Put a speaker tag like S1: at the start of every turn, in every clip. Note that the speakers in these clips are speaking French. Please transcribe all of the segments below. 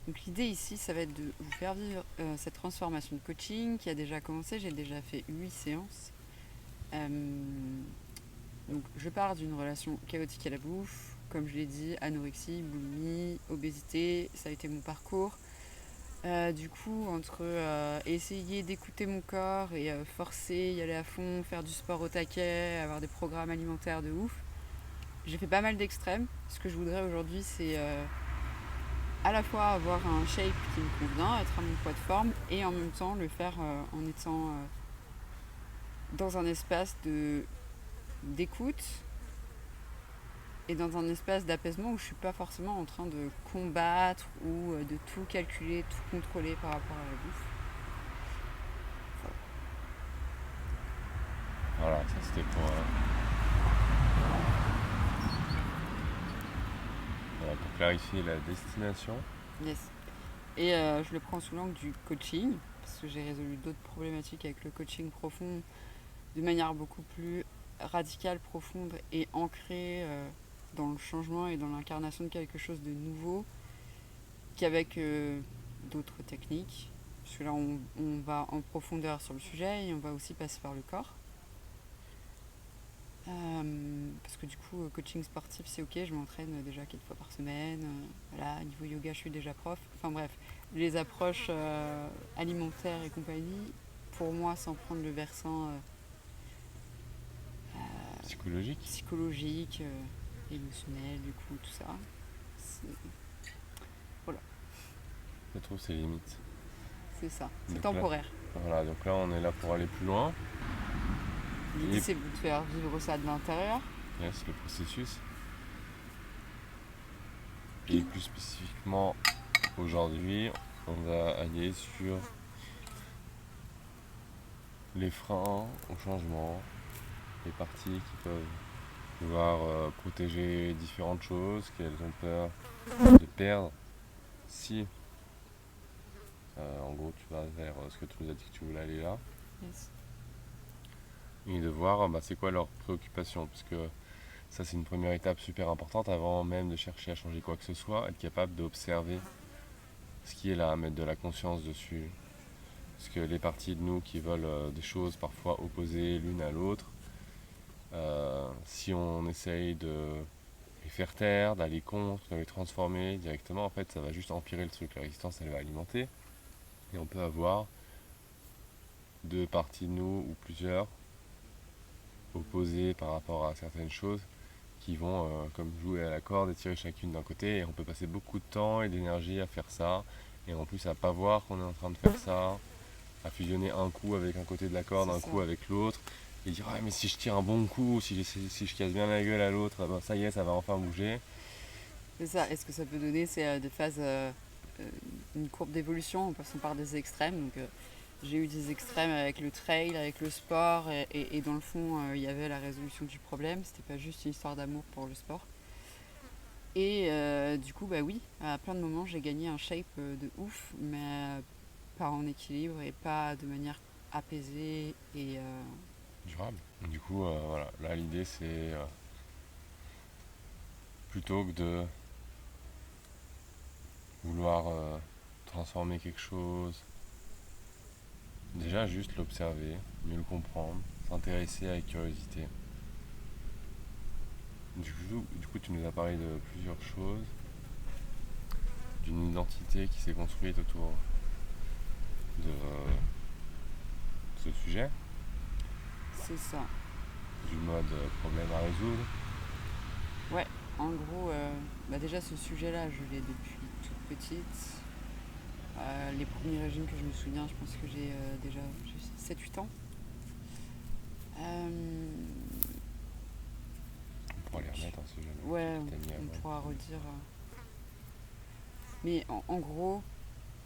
S1: Donc l'idée ici, ça va être de vous faire vivre cette transformation de coaching qui a déjà commencé. J'ai déjà fait 8 séances. Euh, donc je pars d'une relation chaotique à la bouffe. Comme je l'ai dit, anorexie, boulimie, obésité, ça a été mon parcours. Du coup, entre essayer d'écouter mon corps et forcer, y aller à fond, faire du sport au taquet, avoir des programmes alimentaires de ouf, j'ai fait pas mal d'extrêmes. Ce que je voudrais aujourd'hui, c'est à la fois avoir un shape qui me convient, être à mon poids de forme, et en même temps le faire en étant dans un espace d'écoute et dans un espace d'apaisement où je suis pas forcément en train de combattre ou de tout calculer, tout contrôler par rapport à la bouffe.
S2: Voilà, ça c'était pour clarifier la destination.
S1: Yes. Et je le prends sous l'angle du coaching, parce que j'ai résolu d'autres problématiques avec le coaching profond de manière beaucoup plus radicale, profonde et ancrée dans le changement et dans l'incarnation de quelque chose de nouveau qu'avec d'autres techniques. Parce que là, on va en profondeur sur le sujet et on va aussi passer par le corps. Parce que du coup, coaching sportif, c'est ok, je m'entraîne déjà 4 fois par semaine. Voilà, niveau yoga, je suis déjà prof. Enfin bref, les approches alimentaires et compagnie, pour moi, sans prendre le versant
S2: Psychologique.
S1: psychologique, émotionnel, du coup, tout ça, c'est, voilà,
S2: Je trouve ses limites.
S1: c'est ça, c'est
S2: Donc là,
S1: temporaire.
S2: voilà, donc là on est là pour aller plus loin.
S1: L'idée,
S2: Et
S1: c'est de faire vivre ça de l'intérieur.
S2: yes, le processus. Et plus spécifiquement, aujourd'hui, on va aller sur les freins au changement, les parties qui peuvent pouvoir protéger différentes choses qu'elles ont peur de perdre si, en gros, tu vas vers ce que tu nous as dit que tu voulais aller là.
S1: Yes.
S2: Et de voir c'est quoi leurs préoccupations. Parce que ça, c'est une première étape super importante avant même de chercher à changer quoi que ce soit, être capable d'observer ce qui est là, mettre de la conscience dessus. Parce que les parties de nous qui veulent des choses parfois opposées l'une à l'autre, si on essaye de les faire taire, d'aller contre, de les transformer directement, en fait, ça va juste empirer le truc. La résistance, elle va alimenter. Et on peut avoir deux parties de nous ou plusieurs opposées par rapport à certaines choses qui vont comme jouer à la corde et tirer chacune d'un côté. Et on peut passer beaucoup de temps et d'énergie à faire ça. Et en plus à pas voir qu'on est en train de faire ça, à fusionner un coup avec un côté de la corde,
S1: C'est
S2: un
S1: ça.
S2: coup avec l'autre, et dire ah, mais si je tire un bon coup, si je casse bien la gueule à l'autre, ça y est, ça va enfin bouger.
S1: C'est ça. Et ce que ça peut donner, c'est des phases, euh, une courbe d'évolution en passant par des extrêmes. Donc, j'ai eu des extrêmes avec le trail, avec le sport, et dans le fond, il y avait la résolution du problème. C'était pas juste une histoire d'amour pour le sport. Et du coup, bah oui, à plein de moments, j'ai gagné un shape de ouf, mais pas en équilibre et pas de manière apaisée et
S2: Durable. Du coup, voilà, là l'idée c'est plutôt que de vouloir transformer quelque chose, déjà juste l'observer, mieux le comprendre, s'intéresser avec curiosité. Du coup, tu nous as parlé de plusieurs choses, d'une identité qui s'est construite autour de ce sujet,
S1: c'est ça.
S2: du mode problème à résoudre.
S1: Ouais, en gros, bah déjà ce sujet-là, je l'ai depuis toute petite. Les premiers régimes que je me souviens, je pense que j'ai déjà 7-8 ans. Euh,
S2: On pourra les remettre ce sujet
S1: ouais,
S2: que tu as mis
S1: on
S2: avant.
S1: pourra redire. Mais en gros,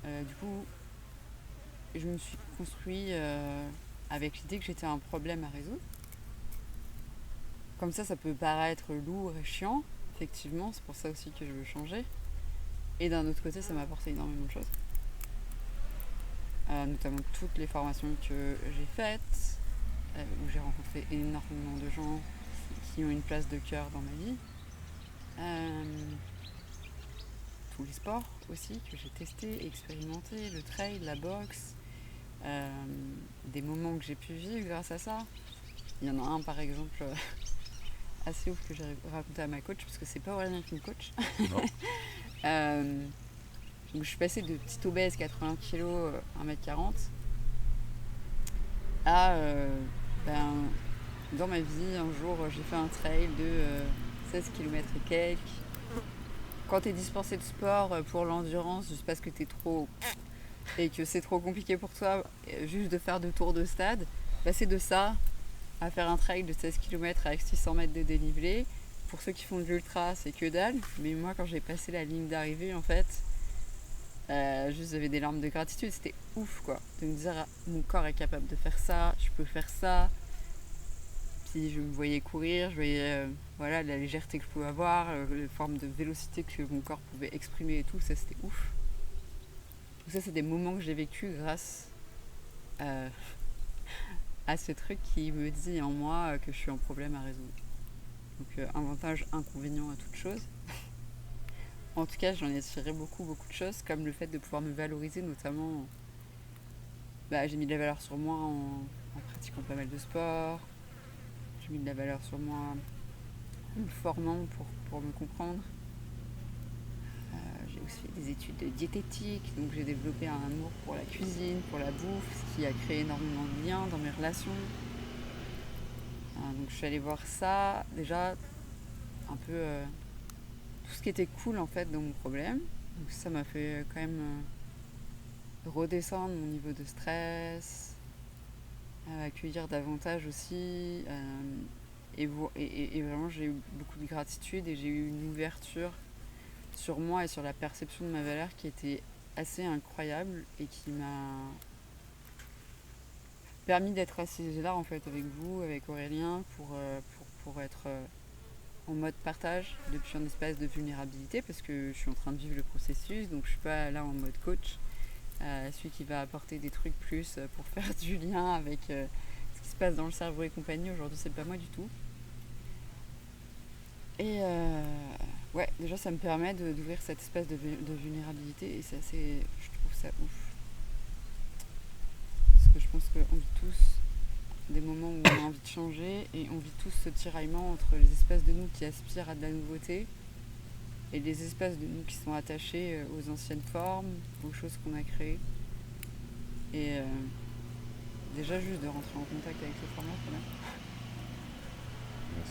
S1: du coup, je me suis construit avec l'idée que j'étais un problème à résoudre. Comme ça peut paraître lourd et chiant, effectivement, c'est pour ça aussi que je veux changer. Et d'un autre côté, ça m'a apporté énormément de choses. Notamment toutes les formations que j'ai faites, où j'ai rencontré énormément de gens qui ont une place de cœur dans ma vie. tous les sports aussi que j'ai testés, expérimentés, le trail, la boxe, des moments que j'ai pu vivre grâce à ça. Il y en a un par exemple assez ouf que j'ai raconté à ma coach, parce que c'est pas Aurélien qui me coach.
S2: Non.
S1: Donc je suis passée de petite obèse 80 kg, 1m40 à dans ma vie, un jour j'ai fait un trail de 16 km et quelques. Quand t'es dispensé de sport pour l'endurance, juste parce que t'es trop et que c'est trop compliqué pour toi juste de faire 2 tours de stade, passer de ça à faire un trail de 16 km avec 600 mètres de dénivelé. Pour ceux qui font de l'ultra, c'est que dalle. Mais moi, quand j'ai passé la ligne d'arrivée, en fait, juste j'avais des larmes de gratitude. C'était ouf, quoi. De me dire, mon corps est capable de faire ça, je peux faire ça. Puis je me voyais courir, je voyais la légèreté que je pouvais avoir, les formes de vélocité que mon corps pouvait exprimer et tout. Ça, c'était ouf. Donc ça, c'est des moments que j'ai vécu grâce à ce truc qui me dit en moi que je suis un problème à résoudre. Donc avantage, inconvénient à toute chose. En tout cas, j'en ai tiré beaucoup de choses, comme le fait de pouvoir me valoriser, notamment. J'ai mis de la valeur sur moi en pratiquant pas mal de sport. J'ai mis de la valeur sur moi en me formant pour me comprendre. J'ai aussi fait des études de diététique, donc j'ai développé un amour pour la cuisine, pour la bouffe, ce qui a créé énormément de liens dans mes relations. Donc je suis allée voir ça, déjà, un peu tout ce qui était cool en fait dans mon problème. Donc ça m'a fait quand même redescendre mon niveau de stress, accueillir davantage aussi. Et vraiment j'ai eu beaucoup de gratitude et j'ai eu une ouverture sur moi et sur la perception de ma valeur qui était assez incroyable et qui m'a permis d'être assise là en fait avec vous, avec Aurélien pour être en mode partage depuis un espace de vulnérabilité parce que je suis en train de vivre le processus, donc je suis pas là en mode coach, celui qui va apporter des trucs plus pour faire du lien avec ce qui se passe dans le cerveau et compagnie. Aujourd'hui c'est pas moi du tout. Et déjà ça me permet d'ouvrir cet espace de vulnérabilité et c'est assez, je trouve ça ouf. Parce que je pense qu'on vit tous des moments où on a envie de changer et on vit tous ce tiraillement entre les espaces de nous qui aspirent à de la nouveauté et les espaces de nous qui sont attachés aux anciennes formes, aux choses qu'on a créées. Et déjà juste de rentrer en contact avec ce format quand même.
S2: Yes.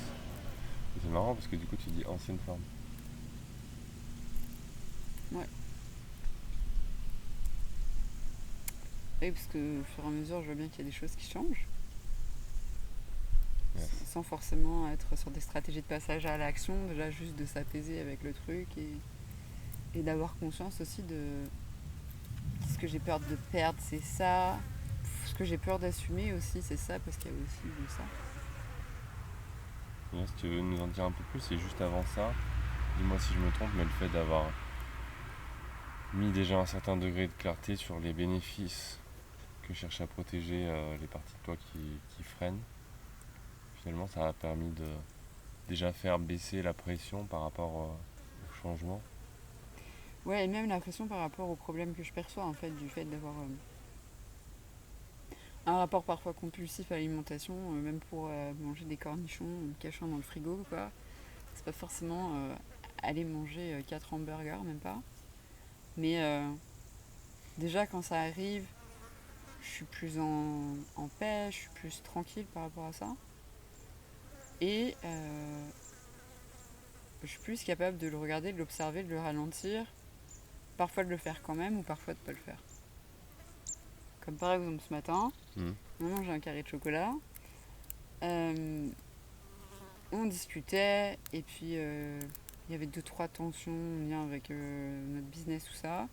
S2: Et c'est marrant parce que du coup tu dis ancienne forme.
S1: Ouais. Oui, parce que au fur et à mesure, je vois bien qu'il y a des choses qui changent.
S2: Yes.
S1: Sans forcément être sur des stratégies de passage à l'action, déjà juste de s'apaiser avec le truc et d'avoir conscience aussi de ce que j'ai peur de perdre, c'est ça. Ce que j'ai peur d'assumer aussi, c'est ça, parce qu'il y a aussi de ça.
S2: Et là, si tu veux nous en dire un peu plus, et juste avant ça, dis-moi si je me trompe, mais le fait d'avoir mis déjà un certain degré de clarté sur les bénéfices que cherchent à protéger les parties de toi qui freinent, finalement ça a permis de déjà faire baisser la pression par rapport au changement.
S1: Ouais, et même la pression par rapport aux problèmes que je perçois, en fait, du fait d'avoir un rapport parfois compulsif à l'alimentation, même pour manger des cornichons en cachant dans le frigo, quoi. C'est pas forcément aller manger 4 hamburgers, même pas. Mais déjà, quand ça arrive, je suis plus en paix, je suis plus tranquille par rapport à ça. Et je suis plus capable de le regarder, de l'observer, de le ralentir. Parfois de le faire quand même, ou parfois de pas le faire. Comme par exemple ce matin, on mangeait un carré de chocolat. On discutait, et puis il y avait 2-3 tensions en lien avec notre business, tout ça.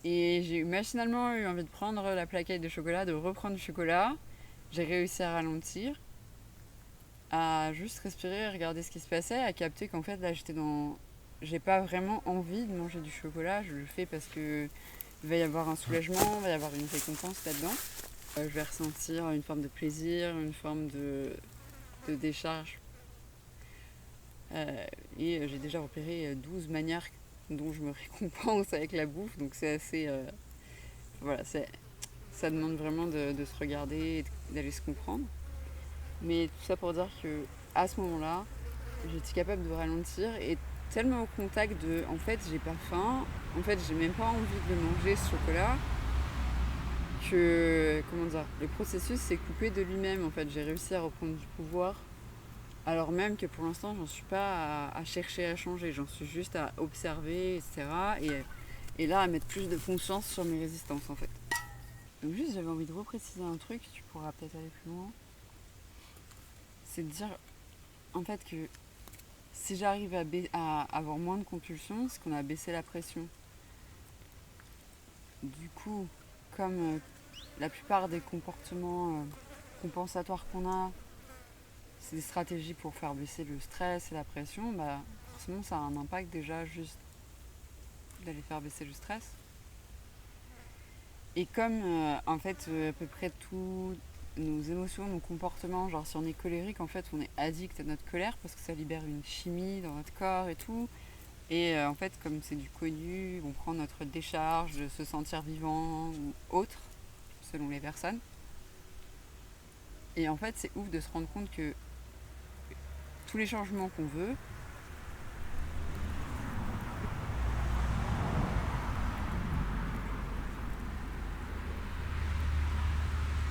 S1: Et j'ai machinalement eu envie de prendre la plaquette de chocolat, de reprendre du chocolat. J'ai réussi à ralentir, à juste respirer, regarder ce qui se passait, à capter qu'en fait là j'ai pas vraiment envie de manger du chocolat, je le fais parce que il va y avoir un soulagement, il va y avoir une récompense là-dedans. Je vais ressentir une forme de plaisir, une forme de décharge. Et j'ai déjà repéré 12 manières dont je me récompense avec la bouffe. Donc c'est assez... voilà, ça demande vraiment de se regarder et d'aller se comprendre. Mais tout ça pour dire que à ce moment-là, j'étais capable de ralentir et tellement au contact de en fait j'ai pas faim, en fait j'ai même pas envie de manger ce chocolat que comment dire, le processus s'est coupé de lui-même. En fait j'ai réussi à reprendre du pouvoir alors même que pour l'instant j'en suis pas à chercher à changer, j'en suis juste à observer etc. Et là à mettre plus de conscience sur mes résistances en fait. Donc juste j'avais envie de repréciser un truc, tu pourras peut-être aller plus loin, c'est de dire en fait que si j'arrive à avoir moins de compulsions, c'est qu'on a baissé la pression. Du coup, comme la plupart des comportements compensatoires qu'on a, c'est des stratégies pour faire baisser le stress et la pression, bah forcément ça a un impact déjà juste d'aller faire baisser le stress. Et comme en fait à peu près tous nos émotions, nos comportements, genre si on est colérique, en fait on est addict à notre colère parce que ça libère une chimie dans notre corps et tout. Et en fait, comme c'est du connu, on prend notre décharge de se sentir vivant ou autre, selon les personnes. Et en fait, c'est ouf de se rendre compte que tous les changements qu'on veut,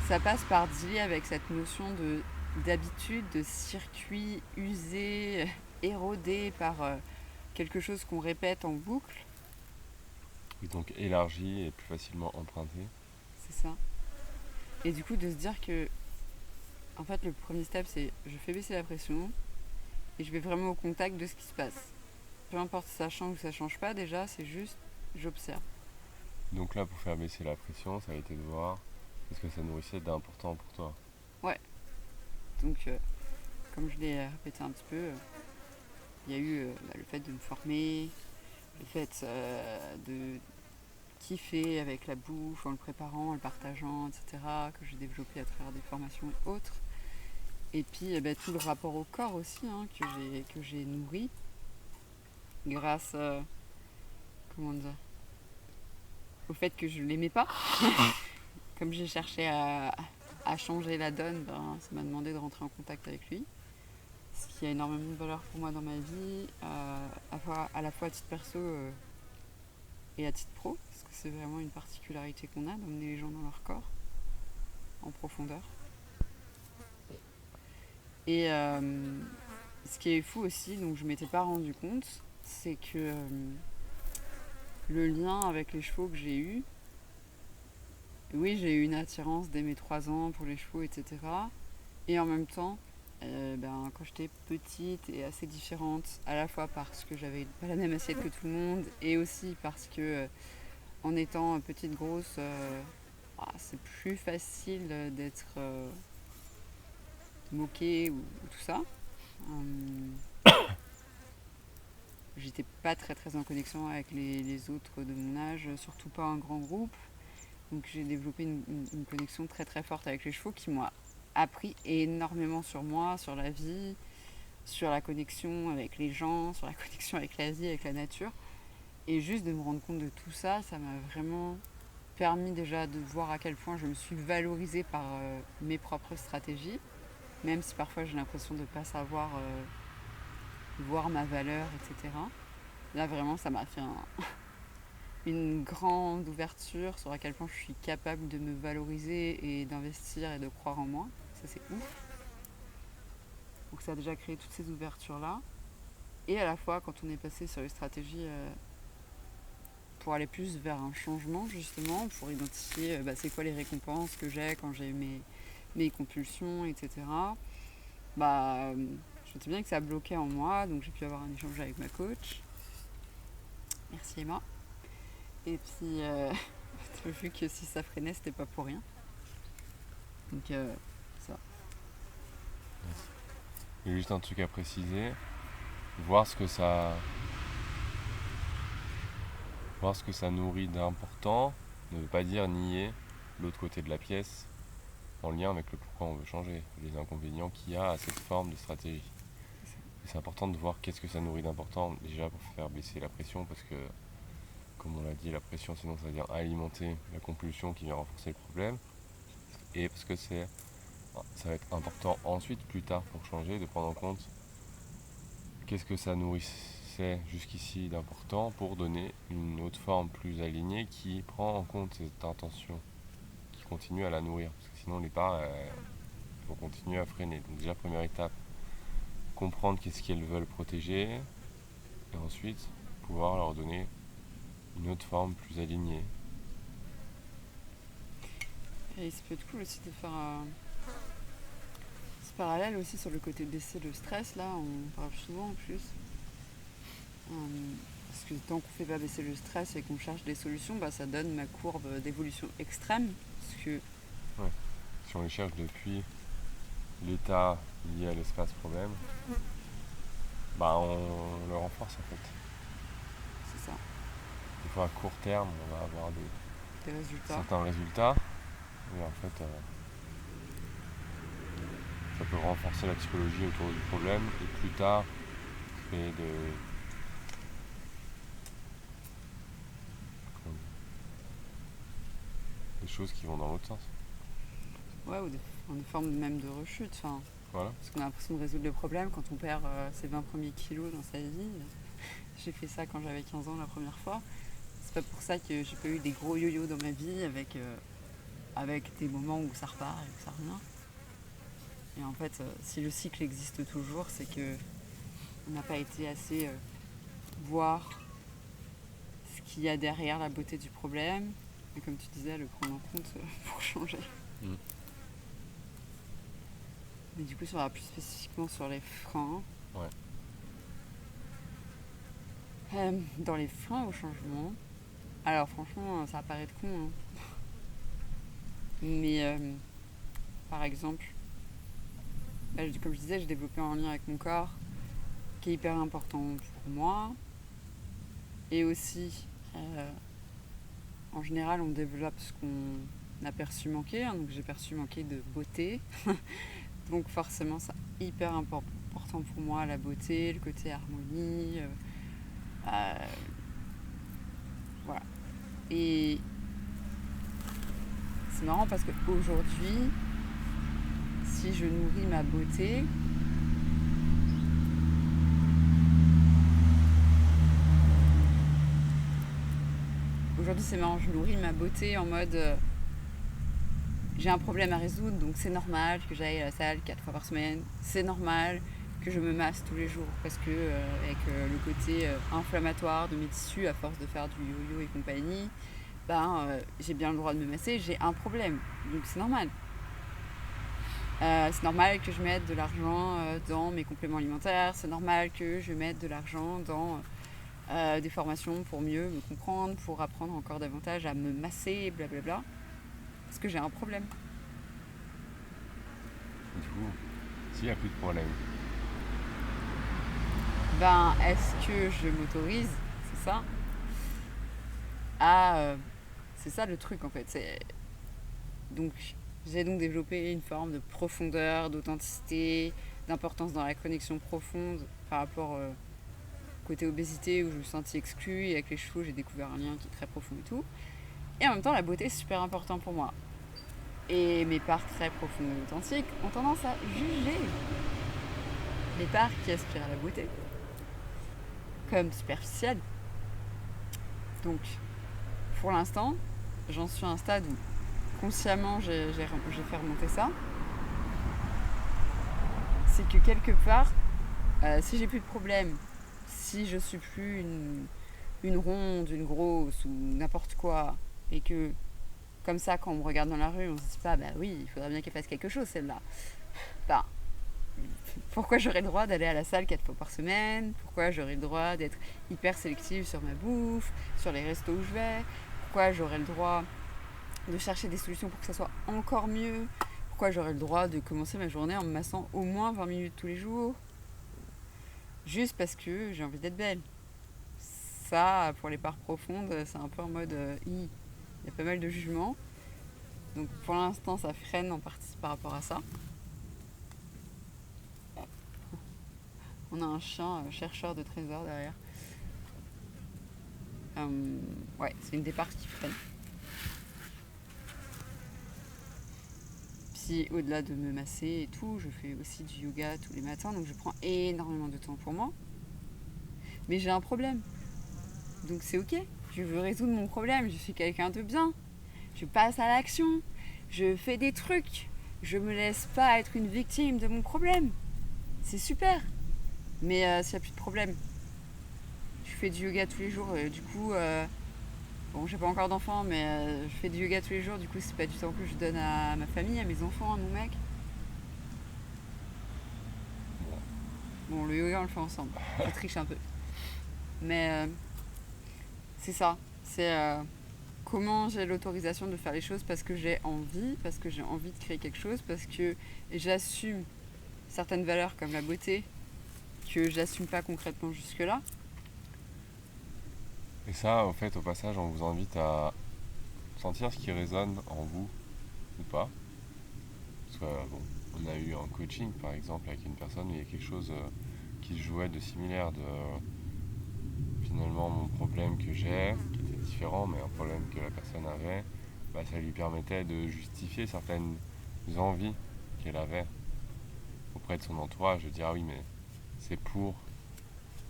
S1: ça passe par dealer avec cette notion d'habitude, de circuit usé, érodé par quelque chose qu'on répète en boucle.
S2: Et donc élargi et plus facilement emprunté.
S1: C'est ça. Et du coup, de se dire que, en fait, le premier step, c'est je fais baisser la pression et je vais vraiment au contact de ce qui se passe. Peu importe si ça change ou ça change pas, déjà, c'est juste j'observe.
S2: Donc là, pour faire baisser la pression, ça a été de voir qu'est-ce que ça nourrissait d'important pour toi.
S1: Ouais. Donc, comme je l'ai répété un petit peu, il y a eu le fait de me former, le fait de kiffer avec la bouffe, en le préparant, en le partageant, etc., que j'ai développé à travers des formations et autres. Et puis tout le rapport au corps aussi, hein, que j'ai nourri grâce comment dire, au fait que je l'aimais pas. Comme j'ai cherché à changer la donne, ben, ça m'a demandé de rentrer en contact avec lui. Ce qui a énormément de valeur pour moi dans ma vie, à la fois à titre perso et à titre pro, parce que c'est vraiment une particularité qu'on a d'emmener les gens dans leur corps, en profondeur. Et ce qui est fou aussi, donc je m'étais pas rendu compte, c'est que le lien avec les chevaux que j'ai eu, oui, j'ai eu une attirance dès mes 3 ans pour les chevaux, etc. Et en même temps, quand j'étais petite et assez différente, à la fois parce que j'avais pas la même assiette que tout le monde, et aussi parce que en étant petite grosse, c'est plus facile d'être moquée ou tout ça. J'étais pas très très en connexion avec les autres de mon âge, surtout pas un grand groupe. Donc j'ai développé une connexion très très forte avec les chevaux qui m'a appris énormément sur moi, sur la vie, sur la connexion avec les gens, sur la connexion avec la vie, avec la nature. Et juste de me rendre compte de tout ça, ça m'a vraiment permis déjà de voir à quel point je me suis valorisée par mes propres stratégies, même si parfois j'ai l'impression de ne pas savoir voir ma valeur, etc. Là vraiment ça m'a fait une grande ouverture sur à quel point je suis capable de me valoriser et d'investir et de croire en moi. Ça c'est ouf. Donc ça a déjà créé toutes ces ouvertures-là. Et à la fois, quand on est passé sur les stratégies pour aller plus vers un changement, justement, pour identifier c'est quoi les récompenses que j'ai quand j'ai mes compulsions, etc. Je sentais bien que ça bloquait en moi, donc j'ai pu avoir un échange avec ma coach. Merci Emma. Et puis, j'ai vu que si ça freinait, c'était pas pour rien. Donc, ça.
S2: Il y a juste un truc à préciser, voir ce que ça nourrit d'important ne veut pas dire nier l'autre côté de la pièce en lien avec le pourquoi on veut changer, les inconvénients qu'il y a à cette forme de stratégie. C'est important de voir qu'est-ce que ça nourrit d'important, déjà pour faire baisser la pression, parce que, comme on l'a dit, la pression, sinon ça vient alimenter la compulsion qui vient renforcer le problème. Et parce que ça va être important ensuite, plus tard, pour changer, de prendre en compte qu'est-ce que ça nourrissait jusqu'ici d'important pour donner une autre forme plus alignée qui prend en compte cette intention, qui continue à la nourrir. Parce que sinon les parts vont continuer à freiner. Donc déjà première étape, comprendre qu'est-ce qu'elles veulent protéger et ensuite pouvoir leur donner une autre forme plus alignée.
S1: Et ça peut être cool aussi de faire ce parallèle aussi sur le côté baisser le stress, là, on parle souvent en plus. Parce que tant qu'on fait pas baisser le stress et qu'on cherche des solutions, bah, ça donne ma courbe d'évolution extrême. Parce que
S2: Si on les cherche depuis l'état lié à l'espace problème, bah on le renforce en fait.
S1: c'est ça,
S2: Des fois à court terme, on va avoir
S1: des résultats.
S2: certains résultats, mais en fait, ça peut renforcer la psychologie autour du problème et plus tard créer des choses qui vont dans l'autre sens.
S1: Ouais, ou des formes même de rechute. Enfin,
S2: Voilà.
S1: parce qu'on a l'impression de résoudre le problème quand on perd ses 20 premiers kilos dans sa vie. J'ai fait ça quand j'avais 15 ans la première fois. C'est pas pour ça que j'ai pas eu des gros yo-yo dans ma vie avec des moments où ça repart et où ça revient. Et en fait, si le cycle existe toujours, c'est que on n'a pas été assez voir ce qu'il y a derrière la beauté du problème. Et comme tu disais, le prendre en compte pour changer.
S2: Mm.
S1: Mais du coup, ça va plus spécifiquement sur les freins.
S2: Ouais.
S1: Dans les freins au changement, alors franchement, ça paraît con, hein. Mais par exemple, comme je disais, j'ai développé un lien avec mon corps qui est hyper important pour moi. Et aussi, en général, on développe ce qu'on a perçu manquer. Hein, donc j'ai perçu manquer de beauté. Donc forcément, c'est hyper important pour moi, la beauté, le côté harmonie. Voilà. Et c'est marrant parce qu'aujourd'hui, si je nourris ma beauté, c'est marrant, je nourris ma beauté en mode j'ai un problème à résoudre, donc c'est normal que j'aille à la salle 4 fois par semaine, c'est normal que je me masse tous les jours parce que avec le côté inflammatoire de mes tissus à force de faire du yo-yo et compagnie, j'ai bien le droit de me masser, j'ai un problème, donc c'est normal. C'est normal que je mette de l'argent dans mes compléments alimentaires, c'est normal que je mette de l'argent dans des formations pour mieux me comprendre, pour apprendre encore davantage à me masser, blablabla, parce que j'ai un problème.
S2: Du coup, s'il n'y a plus de problème,
S1: Est-ce que je m'autorise, c'est ça, c'est ça le truc en fait. Donc, j'ai donc développé une forme de profondeur, d'authenticité, d'importance dans la connexion profonde par rapport côté obésité où je me suis sentie exclue et avec les chevaux j'ai découvert un lien qui est très profond et tout. Et en même temps la beauté est super important pour moi. Et mes parts très profondes et authentiques ont tendance à juger les parts qui aspirent à la beauté comme superficielles. Donc pour l'instant j'en suis à un stade où consciemment j'ai fait remonter ça. C'est que quelque part si j'ai plus de problème, si je suis plus une ronde, une grosse ou n'importe quoi, et que comme ça quand on me regarde dans la rue on se dit pas oui il faudrait bien qu'elle fasse quelque chose celle-là, pourquoi j'aurais le droit d'aller à la salle 4 fois par semaine, pourquoi j'aurais le droit d'être hyper sélective sur ma bouffe, sur les restos où je vais, pourquoi j'aurais le droit de chercher des solutions pour que ça soit encore mieux, pourquoi j'aurais le droit de commencer ma journée en me massant au moins 20 minutes tous les jours juste parce que j'ai envie d'être belle. Ça, pour les parts profondes, c'est un peu en mode il y a pas mal de jugements. Donc pour l'instant, ça freine en partie par rapport à ça. On a un chien chercheur de trésors derrière. Ouais, c'est une des parts qui freine. Puis au-delà de me masser et tout, je fais aussi du yoga tous les matins, donc je prends énormément de temps pour moi. Mais j'ai un problème, donc c'est ok. Je veux résoudre mon problème, je suis quelqu'un de bien. Je passe à l'action, je fais des trucs. Je me laisse pas être une victime de mon problème. C'est super. Mais s'il n'y a plus de problème, je fais du yoga tous les jours. Du coup, bon, j'ai pas encore d'enfants, mais je fais du yoga tous les jours. Du coup, c'est pas du temps que je donne à ma famille, à mes enfants, à mon mec. Bon, le yoga, on le fait ensemble. Je triche un peu. Mais c'est ça. C'est comment j'ai l'autorisation de faire les choses parce que j'ai envie, parce que j'ai envie de créer quelque chose, parce que j'assume certaines valeurs comme la beauté que j'assume pas concrètement jusque-là.
S2: Et ça, au fait, au passage, on vous invite à sentir ce qui résonne en vous ou pas. Parce que, bon, on a eu un coaching, par exemple, avec une personne où il y a quelque chose qui se jouait de similaire, de finalement mon problème que j'ai, qui était différent, mais un problème que la personne avait, bah, ça lui permettait de justifier certaines envies qu'elle avait auprès de son entourage, de dire ah oui mais c'est pour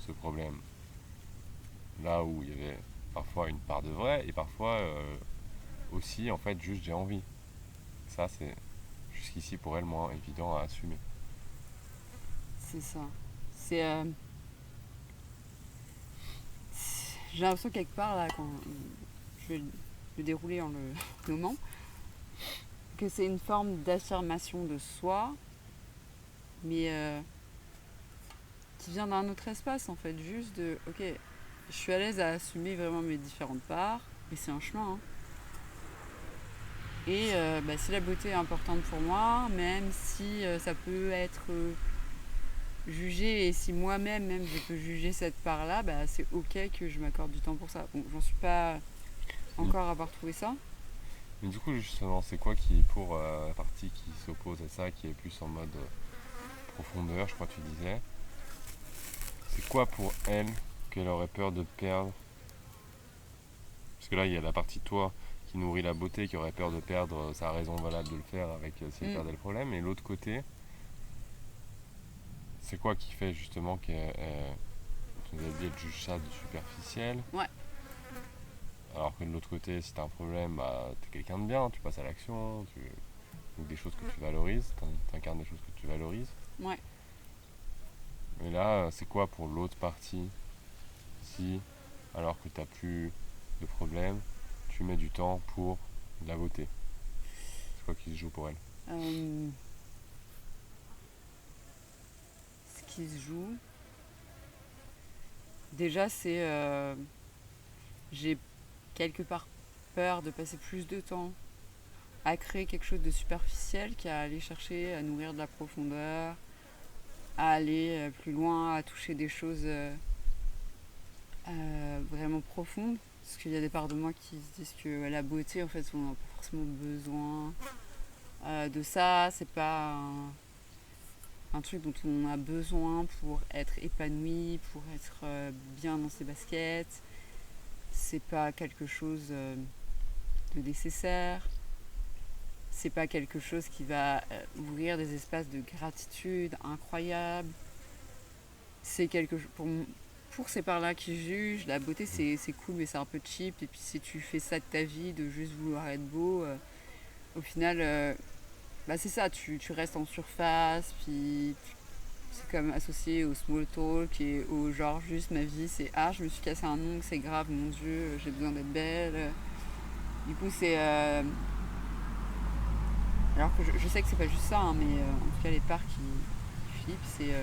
S2: ce problème. Là où il y avait parfois une part de vrai et parfois aussi en fait juste j'ai envie. Ça c'est jusqu'ici pour elle moins évident à assumer.
S1: C'est ça. C'est. J'ai l'impression quelque part, là, quand je vais le dérouler en le nommant, que c'est une forme d'affirmation de soi, mais qui vient d'un autre espace, en fait. Juste de, ok, je suis à l'aise à assumer vraiment mes différentes parts, et c'est un chemin. Hein. Et bah, si la beauté est importante pour moi, même si ça peut être jugé, et si moi-même, même, je peux juger cette part-là, bah, c'est ok que je m'accorde du temps pour ça. Bon, j'en suis pas encore à avoir trouvé ça.
S2: Mais du coup justement c'est quoi qui pour la partie qui s'oppose à ça, qui est plus en mode profondeur, je crois que tu disais, c'est quoi pour elle qu'elle aurait peur de perdre? Parce que là, il y a la partie de toi qui nourrit la beauté, qui aurait peur de perdre sa raison valable de le faire avec si elle
S1: Mm.
S2: perdait le problème. Et l'autre côté, c'est quoi qui fait justement qu'elle, tu nous as dit, elle juge ça de superficiel.
S1: Ouais,
S2: Alors que de l'autre côté, si t'as un problème, bah, t'es quelqu'un de bien, tu passes à l'action, donc des choses que tu valorises, t'incarnes des choses que tu valorises.
S1: ouais.
S2: Et là, c'est quoi pour l'autre partie si, alors que t'as plus de problème, tu mets du temps pour de la beauté? C'est quoi qui se joue pour elle?
S1: Euh, ce qui se joue, déjà, c'est. J'ai quelque part peur de passer plus de temps à créer quelque chose de superficiel qu'à aller chercher à nourrir de la profondeur, à aller plus loin, à toucher des choses vraiment profondes. Parce qu'il y a des parts de moi qui se disent que la beauté, en fait, on n'a pas forcément besoin de ça. C'est pas un truc dont on a besoin pour être épanoui, pour être bien dans ses baskets. C'est pas quelque chose de nécessaire. C'est pas quelque chose qui va ouvrir des espaces de gratitude incroyables. C'est quelque chose pour ces parts-là qui jugent, la beauté c'est cool mais c'est un peu cheap et puis si tu fais ça de ta vie, de juste vouloir être beau, au final bah c'est ça, tu restes en surface, puis c'est comme associé au small talk et au genre juste ma vie c'est ah je me suis cassé un ongle, c'est grave, mon dieu, j'ai besoin d'être belle. Du coup c'est alors que je sais que c'est pas juste ça, hein, mais en tout cas les parts qui flippent, c'est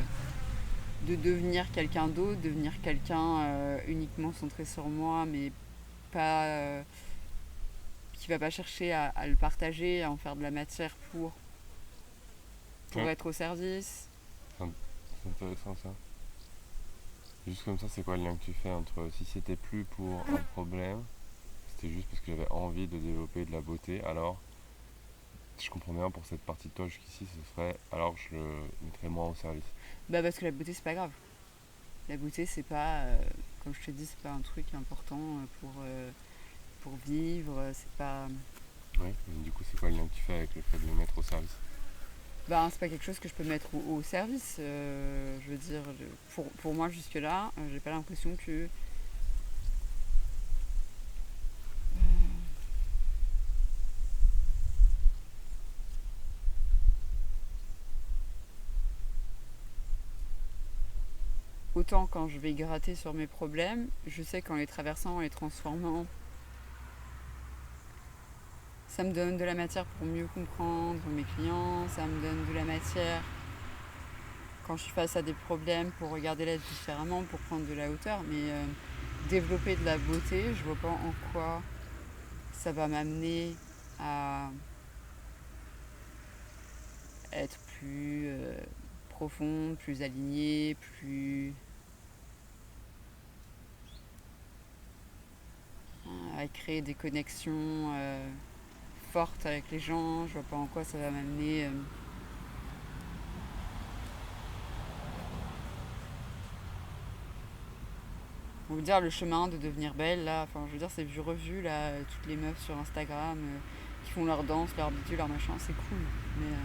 S1: de devenir quelqu'un d'autre, devenir quelqu'un uniquement centré sur moi, mais pas qui va pas chercher à le partager, à en faire de la matière pour
S2: Ouais,
S1: être au service.
S2: c'est intéressant ça. Juste comme ça, c'est quoi le lien que tu fais entre si c'était plus pour un problème, c'était juste parce que j'avais envie de développer de la beauté, alors si je comprends bien pour cette partie de toi jusqu'ici, ce serait alors je le mettrais moins au service.
S1: Bah parce que la beauté c'est pas grave. La beauté, c'est pas, comme je te dis, c'est pas un truc important pour vivre. C'est pas,
S2: Oui, mais du coup, c'est quoi le lien que tu fais avec le fait de le mettre au service?
S1: ben, c'est pas quelque chose que je peux mettre au service. Je veux dire, pour moi, jusque-là, j'ai pas l'impression que. Autant quand je vais gratter sur mes problèmes, je sais qu'en les traversant, en les transformant, ça me donne de la matière pour mieux comprendre mes clients, ça me donne de la matière quand je suis face à des problèmes pour regarder la vie différemment, pour prendre de la hauteur. Mais développer de la beauté, je vois pas en quoi ça va m'amener à être plus profonde, plus alignée, plus à créer des connexions fortes avec les gens. Je vois pas en quoi ça va m'amener. On veut dire le chemin de devenir belle là. Enfin, je veux dire, c'est vu revu là, toutes les meufs sur Instagram qui font leur danse, leur bidule, leur machin, c'est cool. Mais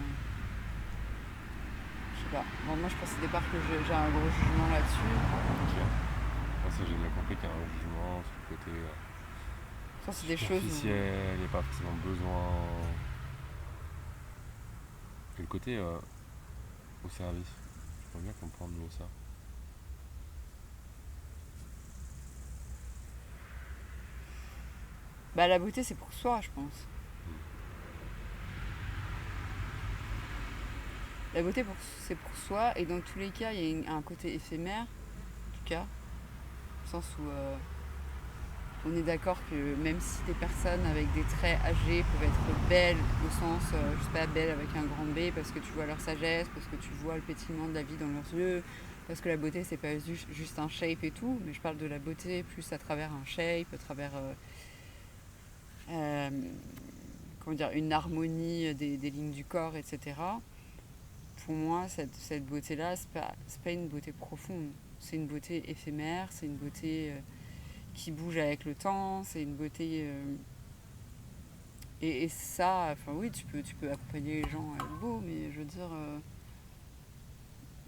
S1: je sais pas. Bon, moi, je pense au départ que j'ai un gros jugement là-dessus.
S2: Ok. Moi, ça, j'ai bien compris qu'il y a un jugement sur le côté
S1: Ça, c'est des choses où.
S2: superficiel, il n'y a pas forcément besoin. Et le côté au service. J'aimerais bien comprendre mieux ça.
S1: Bah, la beauté, c'est pour soi, je pense. La beauté, c'est pour soi, et dans tous les cas, il y a un côté éphémère, en tout cas, au sens où on est d'accord que même si des personnes avec des traits âgés peuvent être belles, au sens, je sais pas, belles avec un grand B, parce que tu vois leur sagesse, parce que tu vois le pétillement de la vie dans leurs yeux, parce que la beauté, c'est pas juste un shape et tout, mais je parle de la beauté plus à travers un shape, à travers euh, comment dire, une harmonie des lignes du corps, etc. Pour moi, cette beauté-là, c'est pas une beauté profonde. C'est une beauté éphémère, c'est une beauté qui bouge avec le temps, c'est une beauté. Et ça, enfin oui, tu peux accompagner les gens à être beau, mais je veux dire,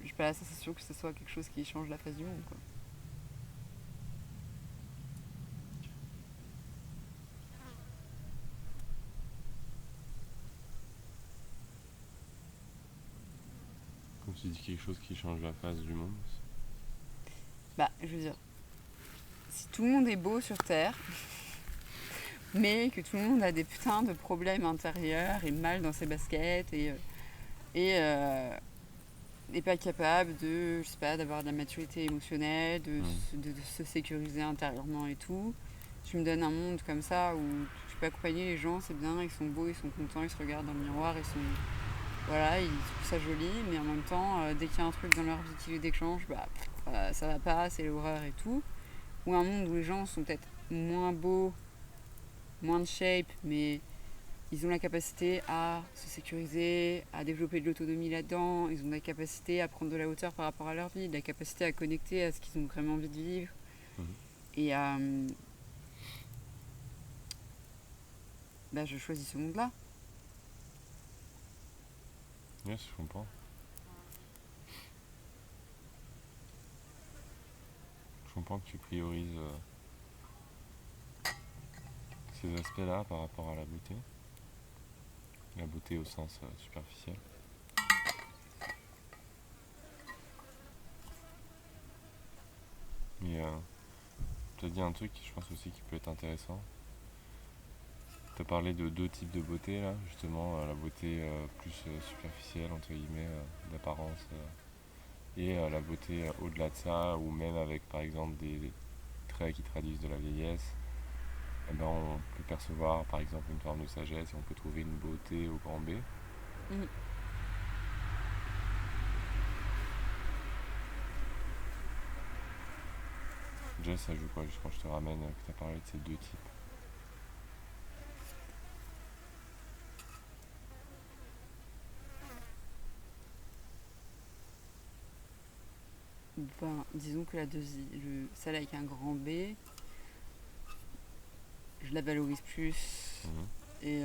S1: j'ai pas la sensation que ce soit quelque chose qui change la face du monde, quoi.
S2: Quand tu dis quelque chose qui change la face du monde.
S1: Bah, je veux dire, si tout le monde est beau sur Terre, mais que tout le monde a des putains de problèmes intérieurs et mal dans ses baskets et n'est pas capable de, je sais pas, d'avoir de la maturité émotionnelle, de se sécuriser intérieurement et tout. Tu me donnes un monde comme ça où tu peux accompagner les gens, c'est bien, ils sont beaux, ils sont contents, ils se regardent dans le miroir, ils sont, voilà, ils trouvent ça joli, mais en même temps, dès qu'il y a un truc dans leur vie qui les déclenche, bah, ça va pas, c'est l'horreur et tout. Ou un monde où les gens sont peut-être moins beaux, moins de shape, mais ils ont la capacité à se sécuriser, à développer de l'autonomie là-dedans, ils ont la capacité à prendre de la hauteur par rapport à leur vie, la capacité à connecter à ce qu'ils ont vraiment envie de vivre.
S2: Mhm.
S1: Et bah, je choisis ce monde-là.
S2: Yes, je comprends. Je comprends que tu priorises ces aspects-là par rapport à la beauté. La beauté au sens superficiel. Mais tu as dit un truc, je pense aussi qui peut être intéressant. Tu as parlé de deux types de beauté là, justement, la beauté plus superficielle, entre guillemets, d'apparence, et la beauté au-delà de ça, ou même avec par exemple des traits qui traduisent de la vieillesse. Eh ben, on peut percevoir par exemple une forme de sagesse et on peut trouver une beauté au grand B.
S1: Mhm.
S2: Déjà, ça joue quoi, juste quand je te ramène que tu as parlé de ces deux types.
S1: Ben, disons que celle avec un grand B, je la valorise plus.
S2: Mhm.
S1: Et,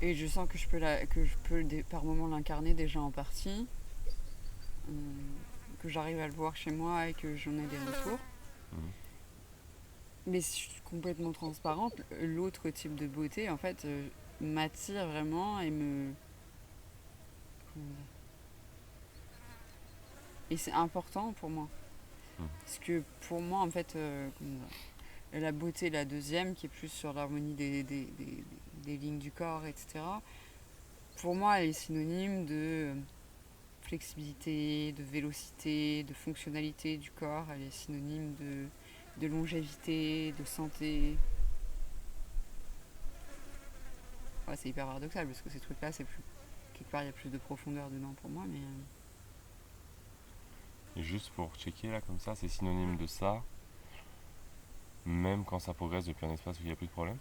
S1: et je sens que je peux par moment l'incarner déjà en partie. Que j'arrive à le voir chez moi et que j'en ai des retours.
S2: Mhm.
S1: Mais si je suis complètement transparente, l'autre type de beauté, en fait, m'attire vraiment et me. Comment dire. Et c'est important pour moi.
S2: Mhm.
S1: Parce que pour moi, en fait, comment dire, la beauté, la deuxième, qui est plus sur l'harmonie des lignes du corps, etc., pour moi, elle est synonyme de flexibilité, de vélocité, de fonctionnalité du corps. Elle est synonyme de longévité, de santé. Ouais, c'est hyper paradoxal parce que ces trucs-là, c'est plus. Quelque part, il y a plus de profondeur dedans pour moi, mais.
S2: Et juste pour checker là comme ça, c'est synonyme de ça, même quand ça progresse depuis un espace où il n'y a plus de problème.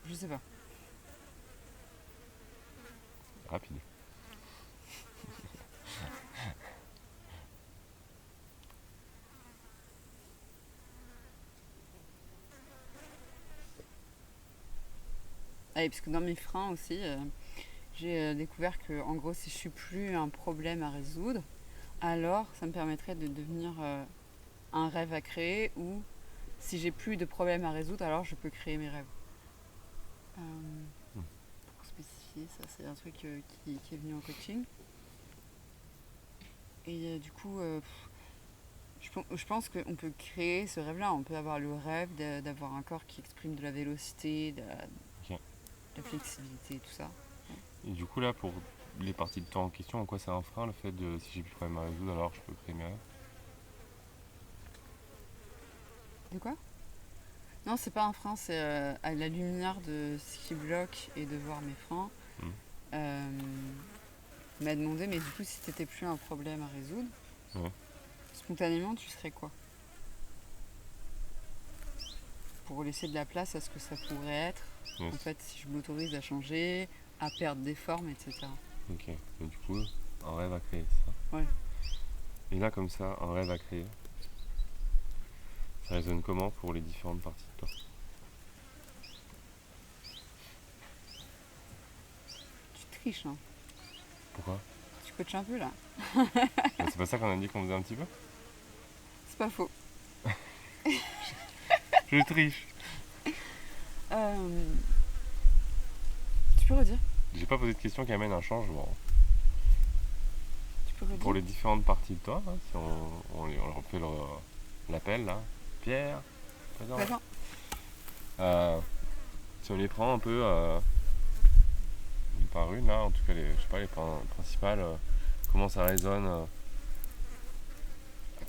S1: Je sais pas.
S2: Rapide.
S1: Ah, et parce que dans mes freins aussi, j'ai découvert que, en gros, si je suis plus un problème à résoudre, alors ça me permettrait de devenir un rêve à créer, ou si j'ai plus de problèmes à résoudre, alors je peux créer mes rêves. Euh,
S2: Hmm.
S1: pour spécifier, ça c'est un truc qui est venu en coaching. Et du coup, je pense qu'on peut créer ce rêve-là. On peut avoir le rêve d'avoir un corps qui exprime de la vélocité,
S2: Ok.
S1: de la flexibilité, tout ça.
S2: Et du coup là, pour les parties de temps en question, en quoi c'est un frein le fait de si j'ai plus de problème à résoudre, alors je peux créer mes rêves?
S1: De quoi? Non, c'est pas un frein, c'est à la lumière de ce qui bloque et de voir mes freins.
S2: Hmm.
S1: Euh, m'a demandé, mais du coup, si t'étais plus un problème à résoudre,
S2: Ouais.
S1: spontanément, tu serais quoi? Pour laisser de la place à ce que ça pourrait être.
S2: Yes.
S1: En fait, si je m'autorise à changer, à perdre des formes, etc.
S2: Ok. Et du coup, un rêve à créer, c'est ça?
S1: Ouais.
S2: Et là, comme ça, un rêve à créer, ça résonne comment pour les différentes parties de toi?
S1: Tu triches, hein.
S2: Pourquoi?
S1: Tu coaches un peu là.
S2: Bah, c'est pas ça qu'on a dit qu'on faisait un petit peu?
S1: C'est pas faux.
S2: Je triche!
S1: Euh, tu peux redire?
S2: J'ai pas posé de questions qui amènent un changement.
S1: Tu peux redire?
S2: Pour les différentes parties de toi, hein, si on refait l'appel là. Pierre, présent.
S1: Attends.
S2: Si on les prend un peu une par une là, en tout cas je sais pas, les principales, comment ça résonne. Ah,